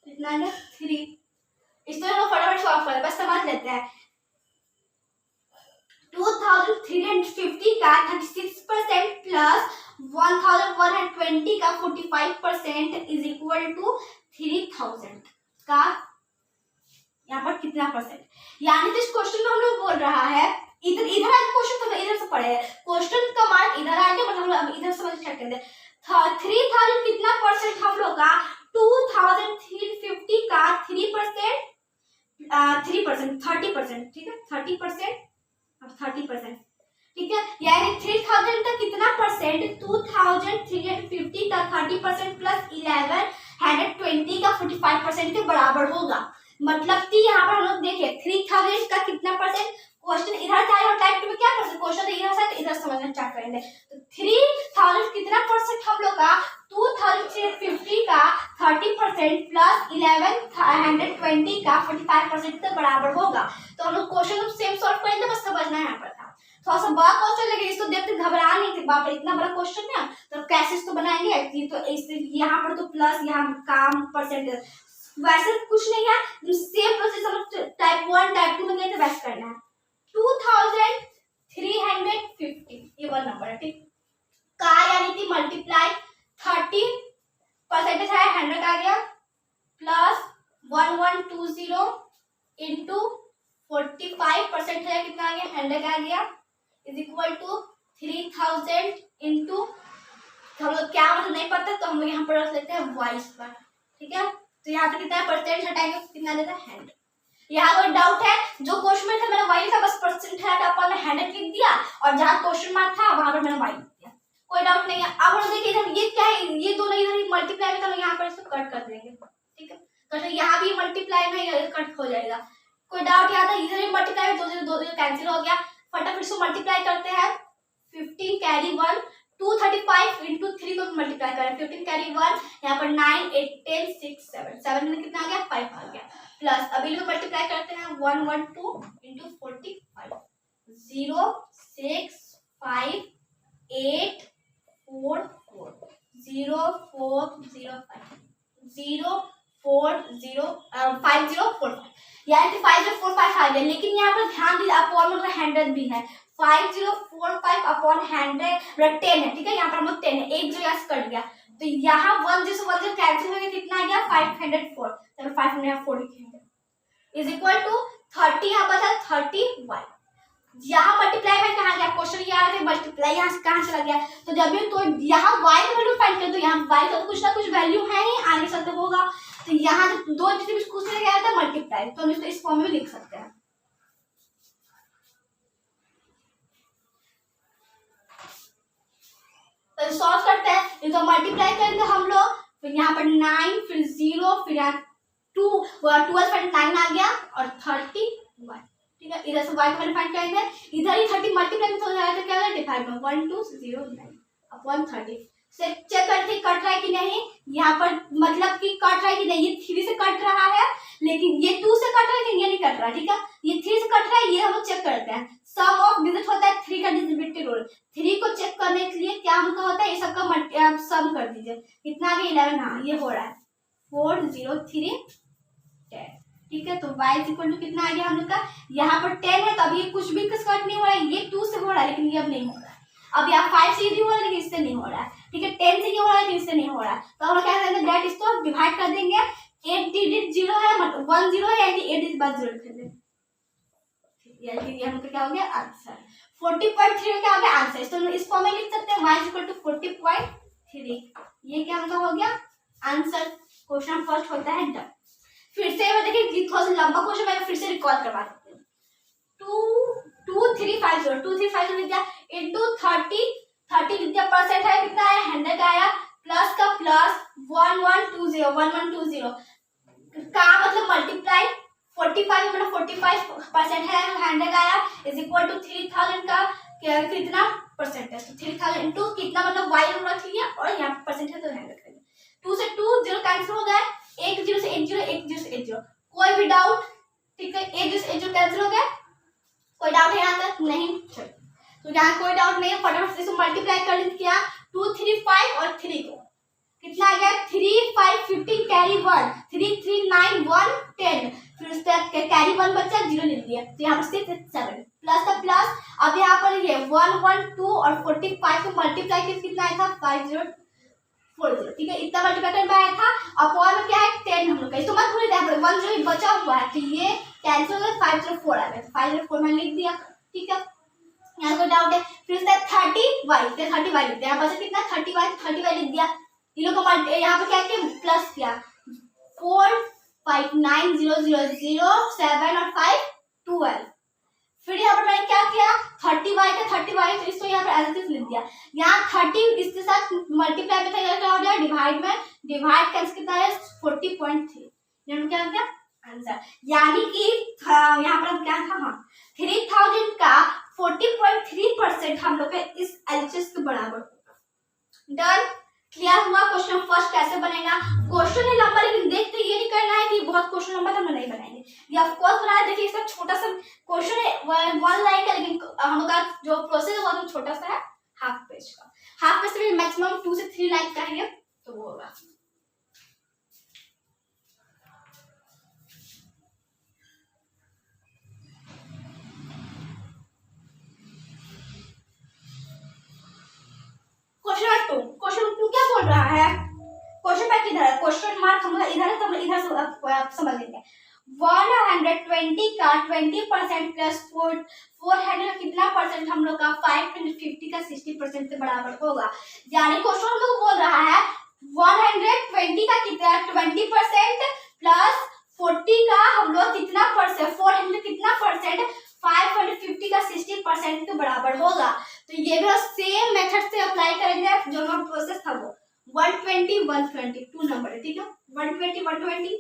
कितना है 3, इसको हम फटाफट सॉल्व करें, बस समझ लेते हैं, 2350 का 36% प्लस 1120 का 45% इज इक्वल टू 3000 का यहाँ पर कितना परसेंट, यानी तो इस क्वेश्चन में हम लोग बोल रहा है इधर आगे क्वेश्चन तो इधर से पढ़े हैं, क्वेश्चन का मार्क इधर आगे मतलब हम लोग इधर समझ चेक करते हैं, 3000 कितना परसेंट हम लोग का 2350 का 3% 30%, ठीक है 30%, अब 30%, ठीक है, यानी 3000 का कितना परसेंट 2350 का 30% प्लस 1120 का 45% के बराबर होगा, मतलब कि यहाँ पर हम लोग देखिए 3000 का कितना परसेंट, क्वेश्चन इधर से आया और टाइप 2 में क्या परसेंट, क्वेश्चन इधर से इधर समझना स्टार्ट करेंगे, तो 3000 कितना परसेंट हम लोग का 2350 का 30% प्लस 1120 का 45% के बराबर होगा, तो हम लोग क्वेश्चन सेम सॉल्व करेंगे, बस समझना है यहाँ पर था, थोड़ा सा बड़ा क्वेश्चन लेकिन इसको देखते घबरा नहीं थे, बाप रे इतना बड़ा क्वेश्चन है, तो कैसे इसको बनाएंगे, तो इस यहाँ पर तो प्लस यहाँ काम परसेंटेज, वैसे कुछ नहीं है, सेम प्रोसेस हम टाइप 1 टाइप 2 में गए थे वैसे करना है, 2350 ये वाला नंबर है, ठीक, का यानी कि मल्टीप्लाई 30% है 100 आ गया प्लस 1120 इंटू 45% है कितना आ गया 100 आ गया इज इक्वल टू 3000 इंटू, हम लोग क्या मतलब नहीं पता तो हम लोग यहाँ पर रख लेते हैं 22 पर, ठीक है, तो यहाँ पे कितना परसेंट हटाएंगे कितना देता है 100, यहाँ कोई डाउट है, जो क्वेश्चन में था मैंने वही था, बस परसेंट हटा अपन ने 100 लिख दिया और जहाँ क्वेश्चन मार्क था वहां पर मैंने वाई लिख दिया, कोई डाउट नहीं है। अब हम देखिए इधर ये क्या है, ये दोनों इधर मल्टीप्लाई में, तो यहाँ पर इसको कट कर देंगे, ठीक है, तो यहाँ भी मल्टीप्लाई में कट हो जाएगा, कोई डाउट यहाँ था, इधर भी मल्टीप्लाई में 2 0 कैंसिल हो गया, फटाफट इसको मल्टीप्लाई करते हैं, 15 कैरी 1 235 इंटू 3 को मल्टीप्लाई करें, 15 कैरी 1 यहाँ पर 9 8 10 6 7 में कितना आ गया 5 आ गया, प्लस अभी लोग मल्टीप्लाई करते हैं 112 इंटू 45 0 6 5 8 4 4 0 4 0 5 0 4 0 5 0 4 5, यानी कि 5045 आ गया, लेकिन यहाँ पर ध्यान दीजिए अपॉन में 100 भी है, 5045 अपॉन 100 10 है, ठीक है, यहाँ पर हम लोग 10 है, एक जो यहाँ से कट गया, तो यहाँ 1 0 कैंसिल हो गया, कितना आ गया 504, तो 504 लिखेंगे इज इक्वल टू 30 यहाँ बचा 31, यहाँ मल्टीप्लाई में कहाँ गया, क्वेश्चन ये आ रहा था मल्टीप्लाई यहाँ से कहाँ चला गया, तो जब भी तो यहाँ y का वैल्यू फाइंड कर, तो यहाँ y का तो कुछ ना कुछ वैल्यू है ही, आगे चलते होगा, तो यहाँ दो डिजिट कुछ से गया था मल्टीप्लाई, तो हम इसको इस फॉर्म में लिख सकते हैं। तो सॉल्व करते हैं, ये तो मल्टीप्लाई करेंगे हम लोग, फिर यहाँ पर 9, फिर 0, फिर यहाँ 2, 12.9 आ गया और 31, ठीक है। इधर से y का वैल्यू फाइंड करेंगे, इधर ही 30 मल्टीप्लाई में हो जाएगा तो क्या होगा, डिवाइड में 1209 अपॉन 30 से चेक करते कट रहा है कि नहीं, यहाँ पर मतलब कि कट रहा है कि नहीं, ये 3 से कट रहा है, लेकिन ये 2 से कट रहा है, लेकिन ये नहीं कट रहा, ठीक है। ये 3 से कट रहा है, ये हम लोग चेक करते हैं। सम ऑफ डिजिट होता है 3 का डिविजिबिलिटी रूल, 3 को चेक करने के लिए क्या हमका होता है, ये सबका सम कर दीजिए, कितना आ गया 11, हाँ ये हो रहा है 4 0 3 10, ठीक है। तो y इक्वल टू कितना आ गया हम लोग का, यहाँ पर 10 है, तो अब ये कुछ भी कट नहीं हो रहा है, ये 2 से हो रहा है लेकिन ये अब नहीं हो रहा है, अब यहाँ 5 से ये हो रहा है लेकिन इससे नहीं हो रहा है, ठीक है। 10 से ये हो रहा है लेकिन इससे नहीं हो रहा है, तो हम लोग क्या करेंगे, दैट इसको डिवाइड कर देंगे, 8 डिजिट 0 है मतलब 1 0 है, यानी 8 डिजिट बाद 0 लिख देंगे, यानी ये हम लोग क्या हो गया आंसर 40.3 क्या हो गया आंसर। तो इस फॉर्म में लिख सकते हैं y इक्वल टू 40.3, ये क्या हमका हो गया आंसर। क्वेश्चन फर्स्ट होता है डन। फिर से देखिए थोड़ा सा लंबा क्वेश्चन मैं फिर से रिकॉल करवा देती हूँ। 2350 लिख दिया इनटू 30 लिख दिया, परसेंट है कितना है 100 का आया, प्लस का प्लस 1120 का मतलब मल्टीप्लाई 45 मतलब 45% है 100 का आया, इज इक्वल टू 3000 का कितना परसेंट है, तो 3000 इंटू कितना मतलब y हम रख लिया और यहाँ परसेंट है तो 100 रख लिया, 2 से 2 0 कैंसिल हो गया, 1 0 से 1 0 1 0 से 1 0, कोई भी डाउट, ठीक है 1 0 से 1 0 कैंसिल हो गया, कोई डाउट है यहाँ तक नहीं, चलो तो यहाँ कोई डाउट नहीं है, फटाफट से इसको मल्टीप्लाई कर किया 2 3 5 और 3 को कितना आ गया 3 5 15 कैरी 1 3 3 9 1 10, फिर उसके कैरी 1 बचा 0 लिख दिया, तो यहाँ पर 6 7 प्लस का प्लस, अब यहाँ पर ये 1 1 2 और 45 को मल्टीप्लाई किस कितना आया था 5040, ठीक है इतना मल्टीप्लाई में आया था, अपॉन में क्या है 10 हम लोग का, इसको मत भूलिए यहाँ पर 1 0 बचा हुआ है, तो ये कैंसिल हो गया 504 आ गया, 504 मैंने लिख दिया, ठीक है। यहाँ कोई डाउट है, फिर उसके 30y लिख दिया, यहाँ पर कितना 30y लिख दिया, इन लोग को यहाँ पर क्या किया प्लस किया 4 5 9 0 0 0 7 और 5 12, फिर यहाँ पर मैंने क्या किया 30y तो इसको यहाँ पर एज इट इज लिख दिया, यहाँ 30 इसके साथ मल्टीप्लाई में था क्या हो गया डिवाइड में, डिवाइड कैंसिल कितना है 40.3, यहाँ क्या हो गया आंसर, यानी कि यहाँ पर हम क्या था हाँ 3000 का 40.3% हम लोग के इस एलएचएस के बराबर होगा। डन, क्लियर हुआ। क्वेश्चन फर्स्ट कैसे बनेगा, क्वेश्चन है लंबा लेकिन देखते ये नहीं करना है कि बहुत क्वेश्चन लंबा तो हम नहीं बनाएंगे, ये ऑफ कोर्स बनाया, देखिए इसका छोटा सा क्वेश्चन है 1 लाइन का, लेकिन हम लोग का जो प्रोसेस है वो छोटा सा है हाफ पेज का, हाफ पेज से मैक्सिमम 2 से 3 लाइन का है तो वो होगा। क्वेश्चन 2 क्या बोल रहा है, क्वेश्चन पैक इधर है, क्वेश्चन मार्क हम इधर है तो हम इधर से समझ लेंगे। 120 का 20% प्लस 400 का कितना परसेंट हम लोग का 550 का 60% के बराबर होगा, यानी क्वेश्चन हम लोग बोल रहा है 120 का कितना 20% प्लस 40 का हम लोग कितना परसेंट 400 कितना परसेंट 550 का 60% के बराबर होगा, तो ये भी सेम मेथड से अप्लाई करेंगे जो हमारा प्रोसेस था वो 120 120 2 नंबर है, ठीक है 120 120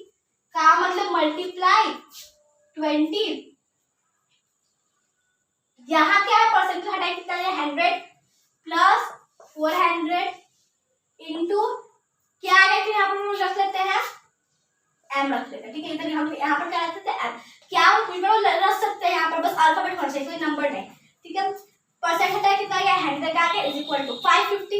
का मतलब मल्टीप्लाई 20, यहाँ क्या है परसेंट हटाए कितना है 100 प्लस 400 इंटू क्या है, यहाँ पर हम रख लेते हैं m रख लेते हैं, ठीक है इधर हम यहाँ पर क्या रख सकते हैं m, क्या रख सकते हैं यहाँ पर बस अल्फाबेट होना चाहिए कोई नंबर नहीं, ठीक है। परसेंट हटाए कितना गया 100 का इज इक्वल टू 550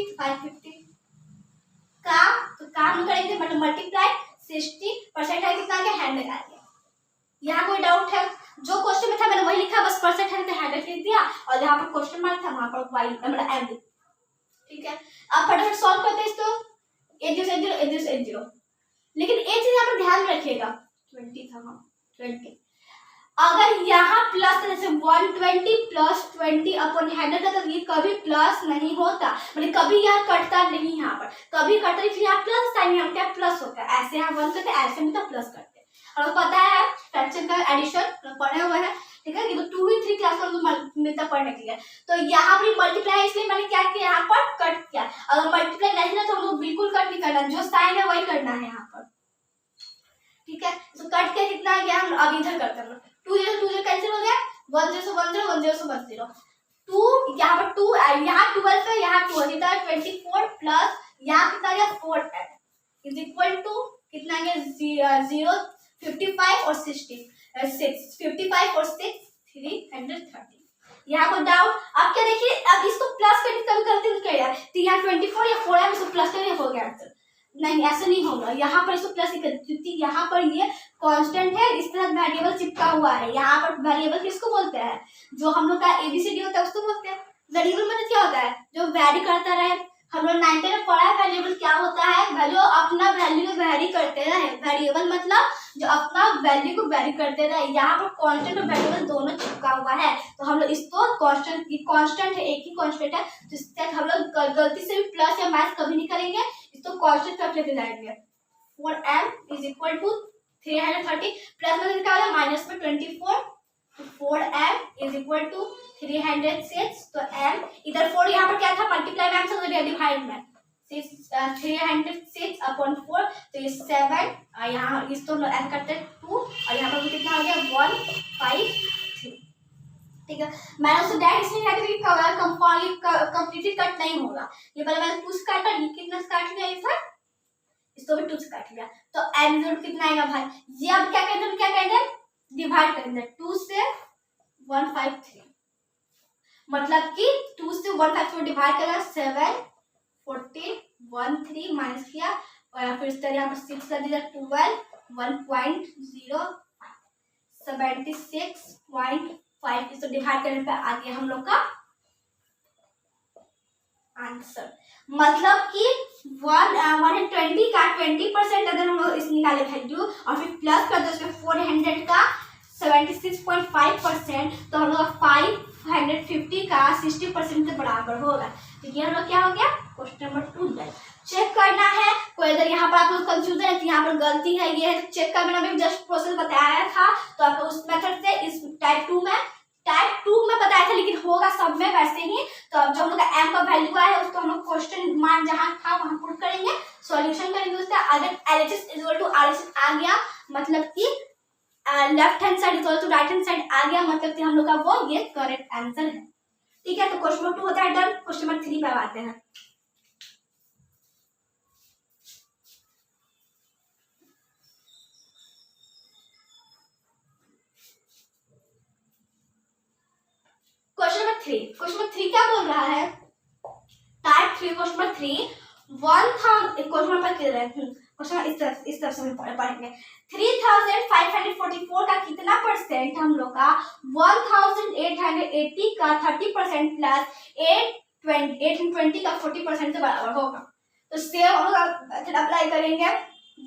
का, तो काम करेंगे मतलब मल्टीप्लाई 60% है कितना गया 100 का गया, यहाँ कोई डाउट है, जो क्वेश्चन में था मैंने वही लिखा, बस परसेंट है तो 100 लिख दिया और जहाँ पर क्वेश्चन मार्क था वहां पर y मतलब m, ठीक है। अब फटाफट सॉल्व करते हैं इसको 80 लेकिन एक चीज यहाँ पर ध्यान में रखिएगा 20 था हाँ 20, अगर यहाँ प्लस जैसे 120 प्लस 20 अपॉन 100 का, तो ये कभी प्लस नहीं होता, मतलब कभी यह कटता नहीं, यहाँ पर कभी कटता नहीं, यहाँ प्लस साइन, यहाँ क्या प्लस होता है, ऐसे यहाँ 1 करते हैं, ऐसे में तो प्लस करते हैं। और पता है फ्रैक्शन का एडिशन पढ़े हुए हैं, ठीक है, ये तो 2 ही 3 क्लास में मिलता पढ़ने के लिए। तो यहाँ पर मल्टीप्लाई है, इसलिए मैंने क्या किया, यहाँ पर कट किया। अगर मल्टीप्लाई नहीं ना तो हमको बिल्कुल कट नहीं करना, जो साइन है वही करना है यहाँ पर, ठीक है। तो कट के कितना आ गया, हम अब इधर करते हैं, 2 0 कैंसिल हो गया, 1 0 1 0 1 0 1 0, 2 यहाँ पर 2, यहाँ 12 है, यहाँ 2 है, 24 प्लस यहाँ कितना आ गया 4 इज इक्वल टू कितना आ गया 0 55 और 60 6 55 और 6 330। यहाँ को डाउट, अब क्या देखिए, अब इसको प्लस करके कभी गलती नहीं किया, तो यहाँ 24 या 4 है, इसको प्लस करके हो गया आंसर, नहीं ऐसा नहीं होगा, यहाँ पर इसको प्लस क्योंकि यहाँ पर ये कांस्टेंट है, इस तरह वेरिएबल चिपका हुआ है। यहाँ पर वेरिएबल किसको बोलते हैं, जो हम लोग का एबीसीडी होता है उसको बोलते हैं। वेरिएबल मतलब क्या होता है, जो वैरी करता रहे, हम लोग 9th में पढ़ा है वेरिएबल क्या होता है, वैल्यू अपना वैल्यू वैरी करते रहे, वेरिएबल मतलब जो अपना वैल्यू को वैरी करते रहे। यहाँ पर कांस्टेंट और वेरिएबल दोनों चिपका हुआ है, तो हम लोग इसको कांस्टेंट है, एक ही कांस्टेंट है, तो इससे हम लोग गलती से भी प्लस या माइनस कभी नहीं करेंगे, इसको कांस्टेंट तक लेके जाएंगे। 4m is equal to 330 plus में क्या होगा माइनस में 24, तो 4m इज इक्वल टू 306, तो m इधर 4 यहाँ पर क्या था मल्टीप्लाई में आंसर हो गया डिवाइड में 306 अपॉन 4, तो ये 7, यहाँ इस तो ऐड करते हैं 2, और यहाँ पर कितना हो गया 153, ठीक है। मैंने उससे डायरेक्ट इसलिए किया कि कंप्लीटली कट नहीं होगा, ये पहले मैंने 2 से काटा, ये कितना से काट लिया, इधर इसको भी 2 से काट लिया, तो m जोड़ कितना आएगा भाई, ये अब क्या करेंगे डिवाइड करेंगे 2 से 153, मतलब कि 2 से 153 डिवाइड करेगा 7 14 1 3 माइनस किया, और फिर इस तरह यहाँ पर 6 कर दिया 12 1.0 76.5, इसको डिवाइड करने पे आ गया हम लोग का आंसर। मतलब कि 120 का 20% अगर हम लोग इस निकाले वैल्यू और फिर प्लस कर दो इसमें 400 का 76.5%, तो हम लोग 550 का 60% के बराबर होगा। तो ये हम लोग क्या हो गया क्वेश्चन नंबर 2 चेक करना है। कोई अगर यहाँ पर आप लोग कंफ्यूजन है कि यहाँ पर गलती है ये है, तो चेक करना, मैंने जस्ट प्रोसेस बताया था, तो आप उस मेथड से इस टाइप 2 में बताया था, लेकिन होगा सब में वैसे ही। तो अब जो हम लोग का m का वैल्यू आया है उसको हम लोग क्वेश्चन मान जहाँ था वहाँ पुट करेंगे, सॉल्यूशन करेंगे उसका। अगर LHS इक्वल टू RHS आ गया, मतलब कि left hand side equal to right hand side आ गया, मतलब कि हम लोग का वो ये करेक्ट आंसर है, ठीक है। तो क्वेश्चन नंबर 2 होता है डन। क्वेश्चन नंबर 3 पे आते हैं। क्वेश्चन नंबर 3 क्या बोल रहा है, type 3 question number 3 question number clear है, क्वेश्चन इस तरह से पढ़ेंगे। 3544 का कितना परसेंट हम लोग का 1880 का 30% प्लस 820 का 40% से बराबर होगा। तो सेम हम लोग मेथड अप्लाई करेंगे।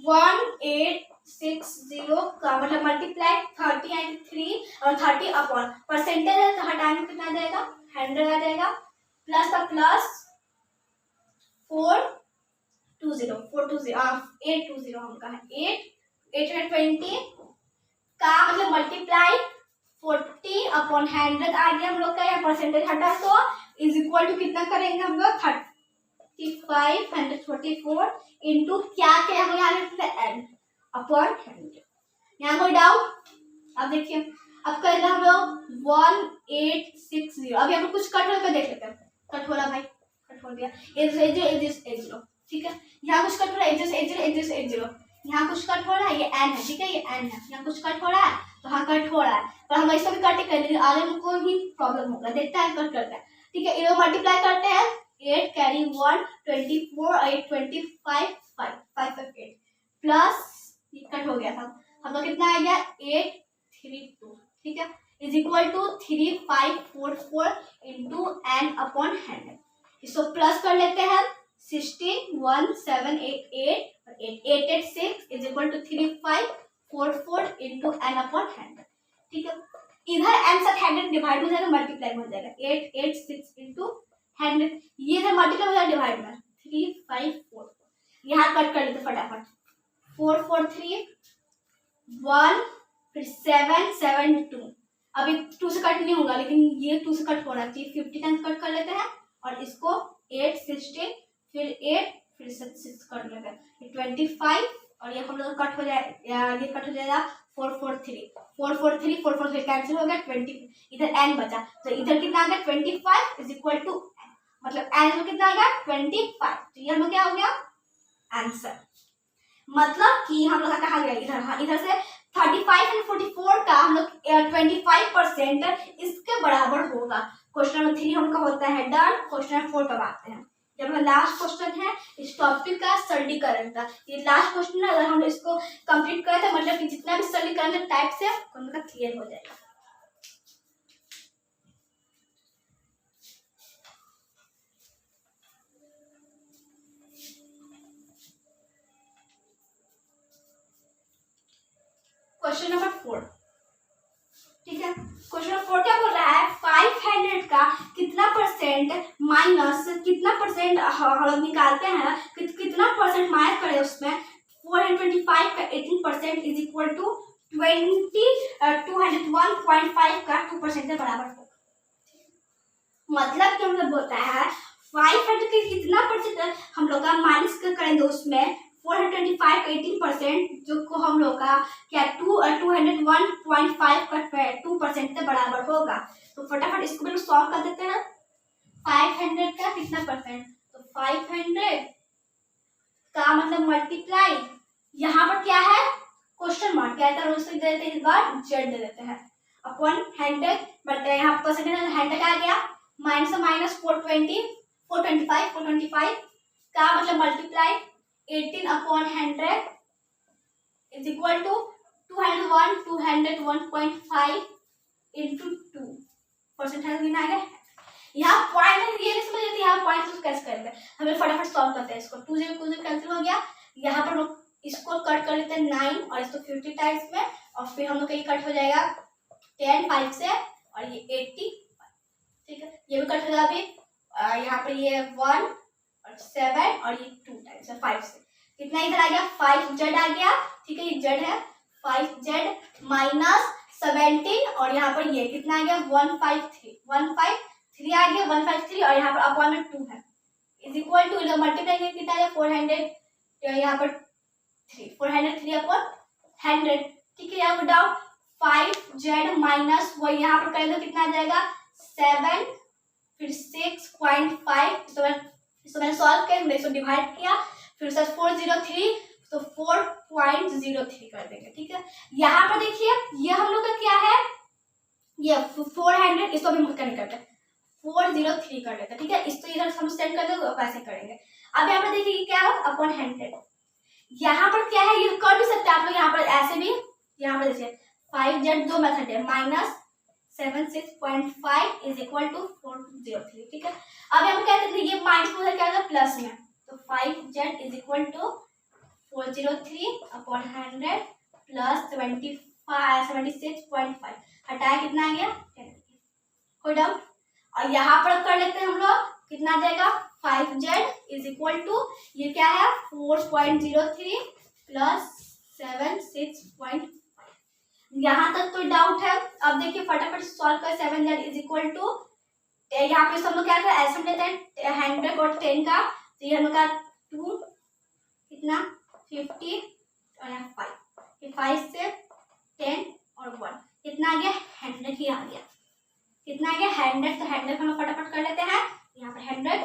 1860 का मतलब मल्टीप्लाई 30 एंड 3 और 30 अपॉन परसेंटेज है, तो हटाने कितना आ जाएगा 100 आ जाएगा, प्लस का प्लस 820 हम का है 820 का मतलब मल्टीप्लाई 40 अपॉन 100 आ गया हम लोग का, या परसेंटेज हटा तो इज इक्वल टू कितना करेंगे हम लोग 3544 इंटू क्या हम यहाँ एन अपॉन 100। यहाँ कोई डाउट? अब देखिए अब करेंगे हम लोग 1860। अब यहाँ पर कुछ कट होकर देख लेते हैं। कट हो रहा भाई, कट हो गया 80 ठीक है। यहाँ कुछ कट हो रहा है 80 यहाँ कुछ कट हो रहा है, ये एन है ठीक है, ये एन है। यहाँ कुछ कट हो रहा है तो हाँ कट हो रहा है, पर हम ऐसा भी कट कर लेंगे, आगे में कोई ही प्रॉब्लम होगा। देखते हैं कट करता है ठीक है। इधर मल्टीप्लाई करते हैं 8 कैरी 1 24 8 25 558 प्लस कट हो गया था हम लोग कितना आ गया 832 ठीक है, is equal to 3544 into n upon 100। इसको प्लस कर लेते हैं 16 1788 886 is equal to 3544 into n upon 100। ठीक है, इधर n साथ 100 डिवाइड हो जाएगा, मल्टीप्लाई हो जाएगा, 8 8 6 इंटू 100, ये इधर मल्टीप्लाई हो जाएगा डिवाइड में 3 5 4, यहाँ कट कर लेते फटाफट, 4 4 3 1 फिर 7 7 2, अभी 2 से कट नहीं होगा लेकिन ये 2 से कट होना चाहिए, 50 टाइम्स कट कर लेते हैं और इसको 8 16 फिर 8 फिर 6 कर लेते हैं 25 और ये हम लोग कट हो जाएगा, ये कट हो जाएगा 4 4 3 4 4 3 4 4 3 कैंसिल हो गया 20, इधर n बचा तो इधर कितना आ गया 25 इज इक्वल टू, मतलब n में कितना आ गया 25, तो ये हम लोग क्या हो गया आंसर। मतलब कि हम लोग का कहा गया इधर, हाँ इधर से 35 एंड 44 का हम लोग 25% इसके बराबर होगा। क्वेश्चन नंबर 3 हम लोग का होता है डन। क्वेश्चन नंबर 4 पर आते हैं, जब लास्ट क्वेश्चन है इस टॉपिक का सरलीकरण का, ये लास्ट क्वेश्चन है, अगर हम लोग इसको कंप्लीट करें तो मतलब कि जितना भी सरलीकरण टाइप से हम लोग का क्लियर हो जाएगा। क्वेश्चन नंबर 4, ठीक है, क्वेश्चन नंबर 4 क्या बोल रहा है 500 का कितना परसेंट माइनस कितना परसेंट हम लोग निकालते हैं, कितना परसेंट माइनस करें उसमें 425 का 18% इज इक्वल टू 201.5 का 2% के बराबर होगा। मतलब क्या मतलब बोलता है 500 के कितना परसेंट हम लोग का माइनस करेंगे उसमें 425 का 18%, जो को हम लोग का क्या 201.5 का 2% के बराबर होगा। तो फटाफट इसको भी सॉल्व कर देते हैं। 500 का कितना परसेंट, तो 500 का मतलब मल्टीप्लाई, यहाँ पर क्या है क्वेश्चन मार्क क्या है, उसको दे देते हैं, इस बार जेड दे देते हैं अपॉन 100, बट यहाँ परसेंटेज 100 आ गया, माइनस माइनस 425 का मतलब multiply 18 upon 100 is equal to 201.5 into 2% कितना आ गया। यहाँ पॉइंट ये नहीं समझ आती, यहाँ पॉइंट तो कैसे करेंगे, हमें फटाफट सॉल्व करते हैं इसको। 2 0 कैंसिल हो गया, यहाँ पर लोग इसको कट कर लेते हैं 9 और इसको 50 टाइम्स में, और फिर हम लोग का ये कट हो जाएगा 10 5 से और ये 80, ठीक है, ये भी कट हो जाएगा। अभी यहाँ पर ये 1 और 7 और ये 2 टाइम्स 5 से कितना इधर आ गया 5z आ गया, ठीक है, ये z है 5z माइनस 17 और यहाँ पर ये कितना आ गया 153 आ गया 153 और यहाँ पर अपॉन में 2 है इज इक्वल टू, इधर मल्टीप्लाई करके कितना आ गया 400, यहाँ पर 403 अपॉन 100, ठीक है। यहाँ पर डाउट 5z माइनस वो यहाँ पर करेंगे कितना आ जाएगा 7 फिर 6.5, इसको मैंने सॉल्व किया, मैंने इसको डिवाइड किया, फिर सर 403 तो 4.03 कर देंगे, ठीक है। यहाँ पर देखिए ये हम लोग का क्या है, ये 400, इसको भी मुक्त नहीं करते 403 कर लेते, ठीक है, इसको इधर हम सेंड कर देंगे वैसे करेंगे। अब यहाँ पर देखिए क्या है अपॉन 100, यहाँ पर क्या है ये कर भी सकते हैं आप लोग, यहाँ पर ऐसे भी, यहाँ पर देखिए 5z 2 मेथड है माइनस 76.5 इज इक्वल टू 403, ठीक है। अब यहाँ पर क्या करते हैं ये माइनस को क्या होगा प्लस में, तो 5z is equal to 403 upon 100 plus 76.5 हटाया कितना आ गया 10, कोई डाउट। और यहाँ पर कर लेते हैं हम लोग कितना आ जाएगा 5z इज इक्वल टू ये क्या है 4.03 प्लस 76.5, यहाँ तक तो डाउट है। अब देखिए फटाफट सॉल्व कर 7z इज इक्वल टू, यहाँ पे हम लोग क्या करते हैं ऐसे लेते हैं 100 और 10 का, तो ये हम लोग का 2 कितना 50 और यहाँ 5 से 10 और 1 कितना आ गया 100 ही आ गया, कितना आ गया 100, तो 100 हम लोग फटाफट कर लेते हैं, यहाँ पर 100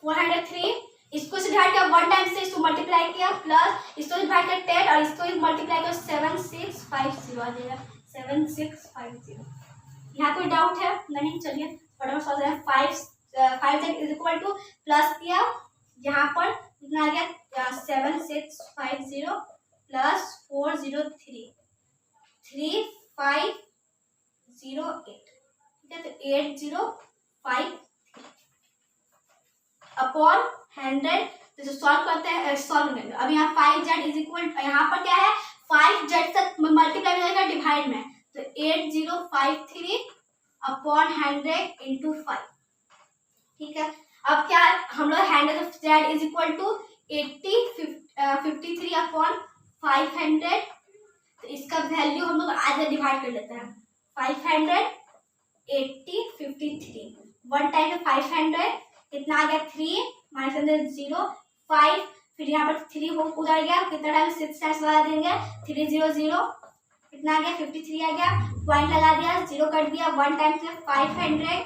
403, इसको से डिवाइड किया 1 टाइम से इसको मल्टीप्लाई किया प्लस इसको डिवाइड किया 10 और इसको मल्टीप्लाई किया 7650 आ जाएगा 7650। यहाँ कोई डाउट है नहीं, चलिए फटाफट सॉल्व करें। 5z is equal two plus किया, यहाँ पर कितना आ गया 7650 प्लस 403 3508, ठीक है, तो 805 अपॉन 100, तो जो सॉल्व करते हैं सॉल्व करेंगे। अब यहाँ 5z इज इक्वल, यहाँ पर क्या है 5 जेड तक मल्टीप्लाई करेगा डिवाइड में, तो 8053 अपॉन 100 इंटू 5। ठीक है, अब क्या हम लोग 100 z is equal to 53 upon 500, तो इसका वैल्यू हम लोग आगे डिवाइड कर लेते हैं। 500 80 53 वन टाइम में 500 कितना आ गया 3 माइनस 0 5, फिर यहाँ पर 3 हो उधर गया, कितना टाइम 6 टाइम्स लगा देंगे 300 कितना आ गया 53 आ गया, पॉइंट लगा दिया 0 कर दिया, वन टाइम से 500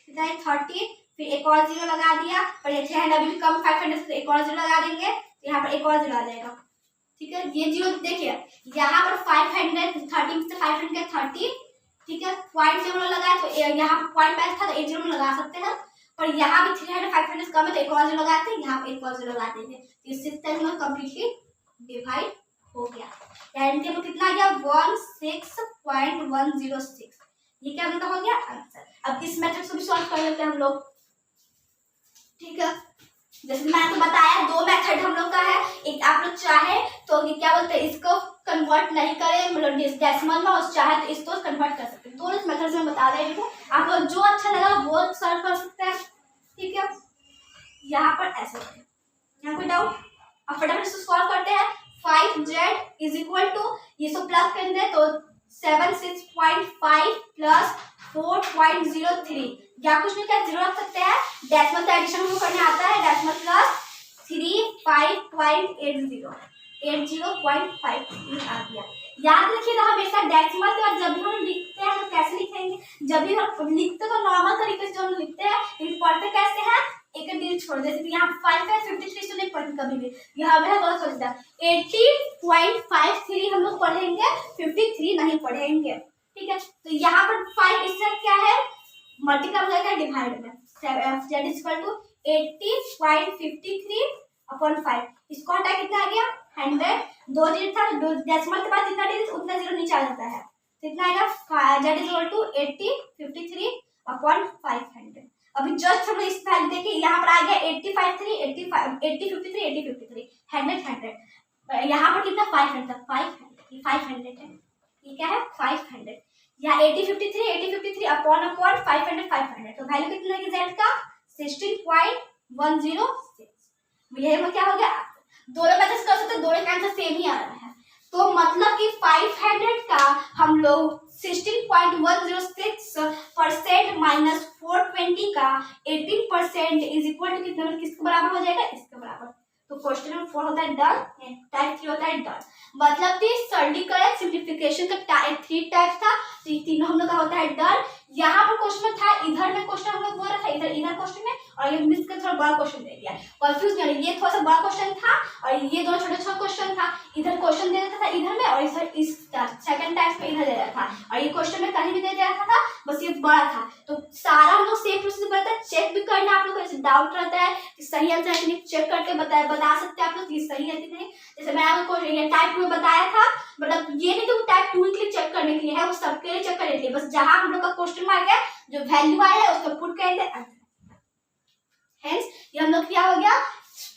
कितना है 30, फिर एक और 0 लगा दिया, और ये 300 अभी भी कम 500 से एक और 0 लगा देंगे, तो यहाँ पर एक और 0 आ जाएगा। ठीक है, ये 0 देखिए यहाँ पर 500 30 से 500 30, ठीक है, पॉइंट 0 लगाए तो यहाँ पर पॉइंट पैस था तो एक 0 लगा सकते हैं, और यहाँ भी 300 500 कम है तो एक और 0 लगाते हैं, यहाँ पे एक और 0 लगा देंगे, तो इससे तक में कम्प्लीटली डिवाइड हो गया। यानी कि कितना आ गया 16.106, ये क्या मतलब हो गया आंसर। अब इस मेथड से भी सॉल्व कर लेते हैं हम लोग। ठीक है, जैसे मैंने तो बताया 2 मेथड हम लोग का है, एक आप लोग चाहे तो क्या बोलते हैं इसको कन्वर्ट नहीं करें मतलब डेसिमल में, और चाहे तो इसको कन्वर्ट कर सकते हैं। दोनों मेथड में बता रहे हैं, आप लोग जो अच्छा लगा वो सॉल्व कर सकते हैं। ठीक है, यहाँ पर ऐसे यहाँ कोई डाउट, अब फटाफट इसको सॉल्व करते हैं। 5z इज इक्वल टू ये सब प्लस कर दे तो 76.5 प्लस 4.03, या कुछ नहीं क्या 0 रख सकते हैं, डेसिमल का एडिशन हमको करने आता है, डेसिमल प्लस 80.5 आ गया। याद रखिएगा हमेशा डेसिमल के बाद जब भी हम लिखते हैं तो कैसे लिखेंगे, जब भी हम लिखते तो नॉर्मल तरीके से जो हम लिखते हैं, लेकिन पढ़ते कैसे हैं एक डिजिट छोड़, जैसे कि यहाँ 5 है 53 से नहीं पढ़ते कभी भी, यहाँ में बहुत सोचता है 80.53 हम लोग पढ़ेंगे, 53 नहीं पढ़ेंगे। ठीक है, तो यहाँ पर 5 इससे क्या है मल्टीप्लाई हो जाएगा डिवाइड में, z is equal to 80.53 upon 5, इसको हटा कितना आ गया 100, 2 डिजिट था, डेसिमल के बाद जितना डिजिट उतना 0 नीचे आ जाता है, कितना आएगा z is equal to 8053 upon 500। अभी जस्ट हम इस वैल्यू देखिए यहाँ पर आ गया 8053 8053 8053 100 यहाँ पर कितना 500 था 500 है, ये क्या है 500, यहाँ 8053 अपॉन 500 तो वैल्यू कितना है z का 16.106। यही में क्या हो गया, दोनों मेथड कर सकते, दोनों का आंसर सेम ही आ रहा है, तो मतलब कि 500 का हम लोग 16.106% माइनस 420 का 18% इज इक्वल टू कितना, किसके बराबर हो जाएगा इसके बराबर। तो क्वेश्चन नंबर 4 होता है डन, टाइप 3 होता है डन। मतलब कि सरलीकरण सिंप्लीफिकेशन का 3 टाइप था, तो ये तीनों हम लोग का होता है डन। यहाँ पर क्वेश्चन था, इधर में क्वेश्चन हम लोग बोल रहा था, इधर क्वेश्चन में, और ये मिस कर थोड़ा बड़ा क्वेश्चन दे दिया, कंफ्यूज नहीं, ये थोड़ा सा बड़ा क्वेश्चन था और ये दोनों छोटा छोटा क्वेश्चन था, इधर क्वेश्चन दे देता था इधर में, और इधर इस सेकंड टाइप में इधर दे रहा था, और ये क्वेश्चन में कहीं भी दे दिया था, बस ये बड़ा था। तो सारा हम लोग सेम प्रोसेस करते हैं, चेक भी करना आप लोग को, डाउट रहता है कि सही आंसर है कि नहीं, चेक करके बता सकते हैं आप लोग कि सही है कि नहीं। जैसे मैं आपको ये टाइप 2 में बताया था, मतलब ये नहीं कि टाइप 2 के लिए चेक करने के लिए है, वो सबके लिए चेक करने के लिए, बस जहां हम लोग का क्वेश्चन मार्क है जो वैल्यू आया है उसको पुट करेंगे आंसर। हेंस ये हम लोग क्या हो गया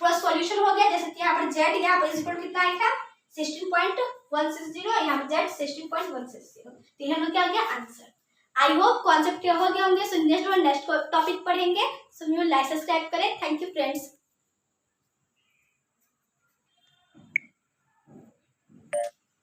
पूरा सॉल्यूशन हो गया। जैसे कि यहाँ पर z यहाँ पर इक्वल कितना आएगा 16.160, यहाँ पर z 16.160, तो ये हम लोग क्या हो गया answer. I hope concept clear हो गया होंगे। सो नेक्स्ट टॉपिक पढ़ेंगे, सो लाइक सब्सक्राइब करें। Thank you friends.